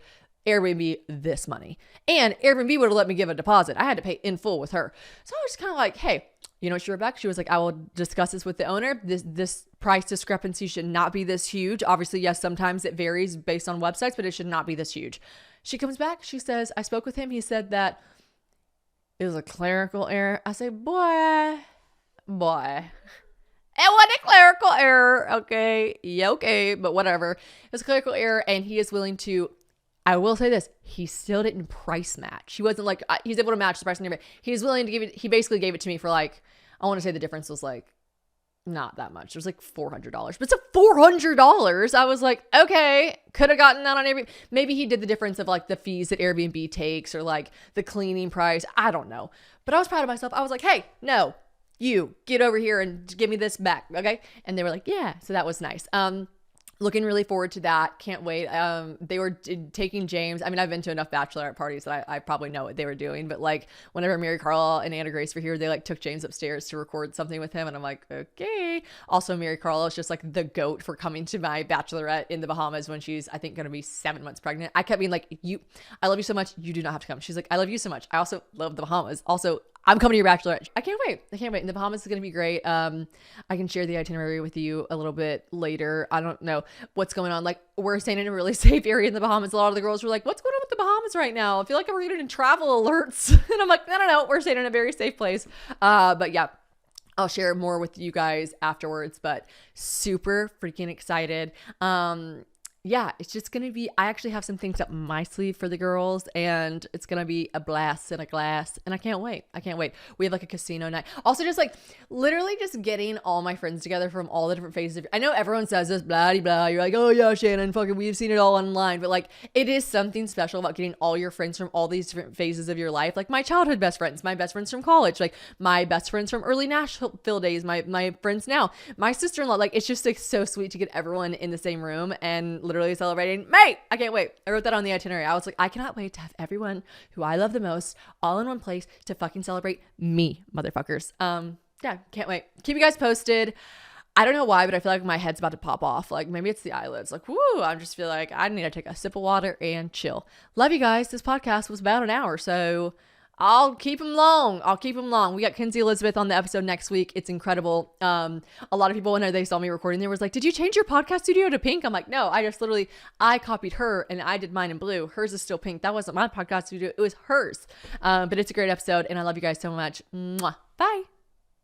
Airbnb this money. And Airbnb would have let me give a deposit. I had to pay in full with her. So I was just kind of like, hey, you know what, Rebecca? She was like, I will discuss this with the owner. This price discrepancy should not be this huge. Obviously, yes, sometimes it varies based on websites, but it should not be this huge. She comes back. She says, I spoke with him. He said that it was a clerical error. I say, boy. It wasn't a clerical error. Okay. Yeah, okay. But whatever. It was a clerical error, and he is willing to, I will say this, he still didn't price match. He wasn't like, he's able to match the price and everything. He was willing to give it, he basically gave it to me for like, I want to say the difference was like, not that much. It was like $400, but it's a $400. I was like, okay, could have gotten that on Airbnb. Maybe he did the difference of like the fees that Airbnb takes or like the cleaning price. I don't know. But I was proud of myself. I was like, hey, no, you get over here and give me this back. Okay. And they were like, yeah. So that was nice. Looking really forward to that. Can't wait. They were taking James. I mean, I've been to enough bachelorette parties that I probably know what they were doing. But like whenever Mary Carla and Anna Grace were here, they like took James upstairs to record something with him. And I'm like, okay. Also, Mary Carla is just like the goat for coming to my bachelorette in the Bahamas when she's, I think, going to be 7 months pregnant. I kept being like, I love you so much. You do not have to come. She's like, I love you so much. I also love the Bahamas. Also, I'm coming to your bachelorette. I can't wait. And the Bahamas is going to be great. I can share the itinerary with you a little bit later. I don't know what's going on. Like, we're staying in a really safe area in the Bahamas. A lot of the girls were like, what's going on with the Bahamas right now? I feel like we're getting travel alerts. And I'm like, I don't know. We're staying in a very safe place. But yeah, I'll share more with you guys afterwards, but super freaking excited. Yeah, it's just going to be, I actually have some things up my sleeve for the girls, and it's going to be a blast in a glass, and I can't wait. We have like a casino night. Also, just like literally just getting all my friends together from all the different phases I know everyone says this, blah, blah. You're like, oh yeah, Shannon, fucking, we've seen it all online. But like, it is something special about getting all your friends from all these different phases of your life. Like my childhood best friends, my best friends from college, like my best friends from early Nashville days, my friends now, my sister-in-law. Like, it's just like so sweet to get everyone in the same room and literally celebrating. Mate, I can't wait. I wrote that on the itinerary. I was like, I cannot wait to have everyone who I love the most all in one place to fucking celebrate me, motherfuckers. Yeah, can't wait. Keep you guys posted. I don't know why, but I feel like my head's about to pop off. Like maybe it's the eyelids. Like, woo, I just feel like I need to take a sip of water and chill. Love you guys. This podcast was about an hour, so I'll keep them long. We got Kinsey Elizabeth on the episode next week. It's incredible. A lot of people, when they saw me recording, they was like, did you change your podcast studio to pink? I'm like, no, I copied her and I did mine in blue. Hers is still pink. That wasn't my podcast studio. It was hers. But it's a great episode and I love you guys so much. Mwah. Bye.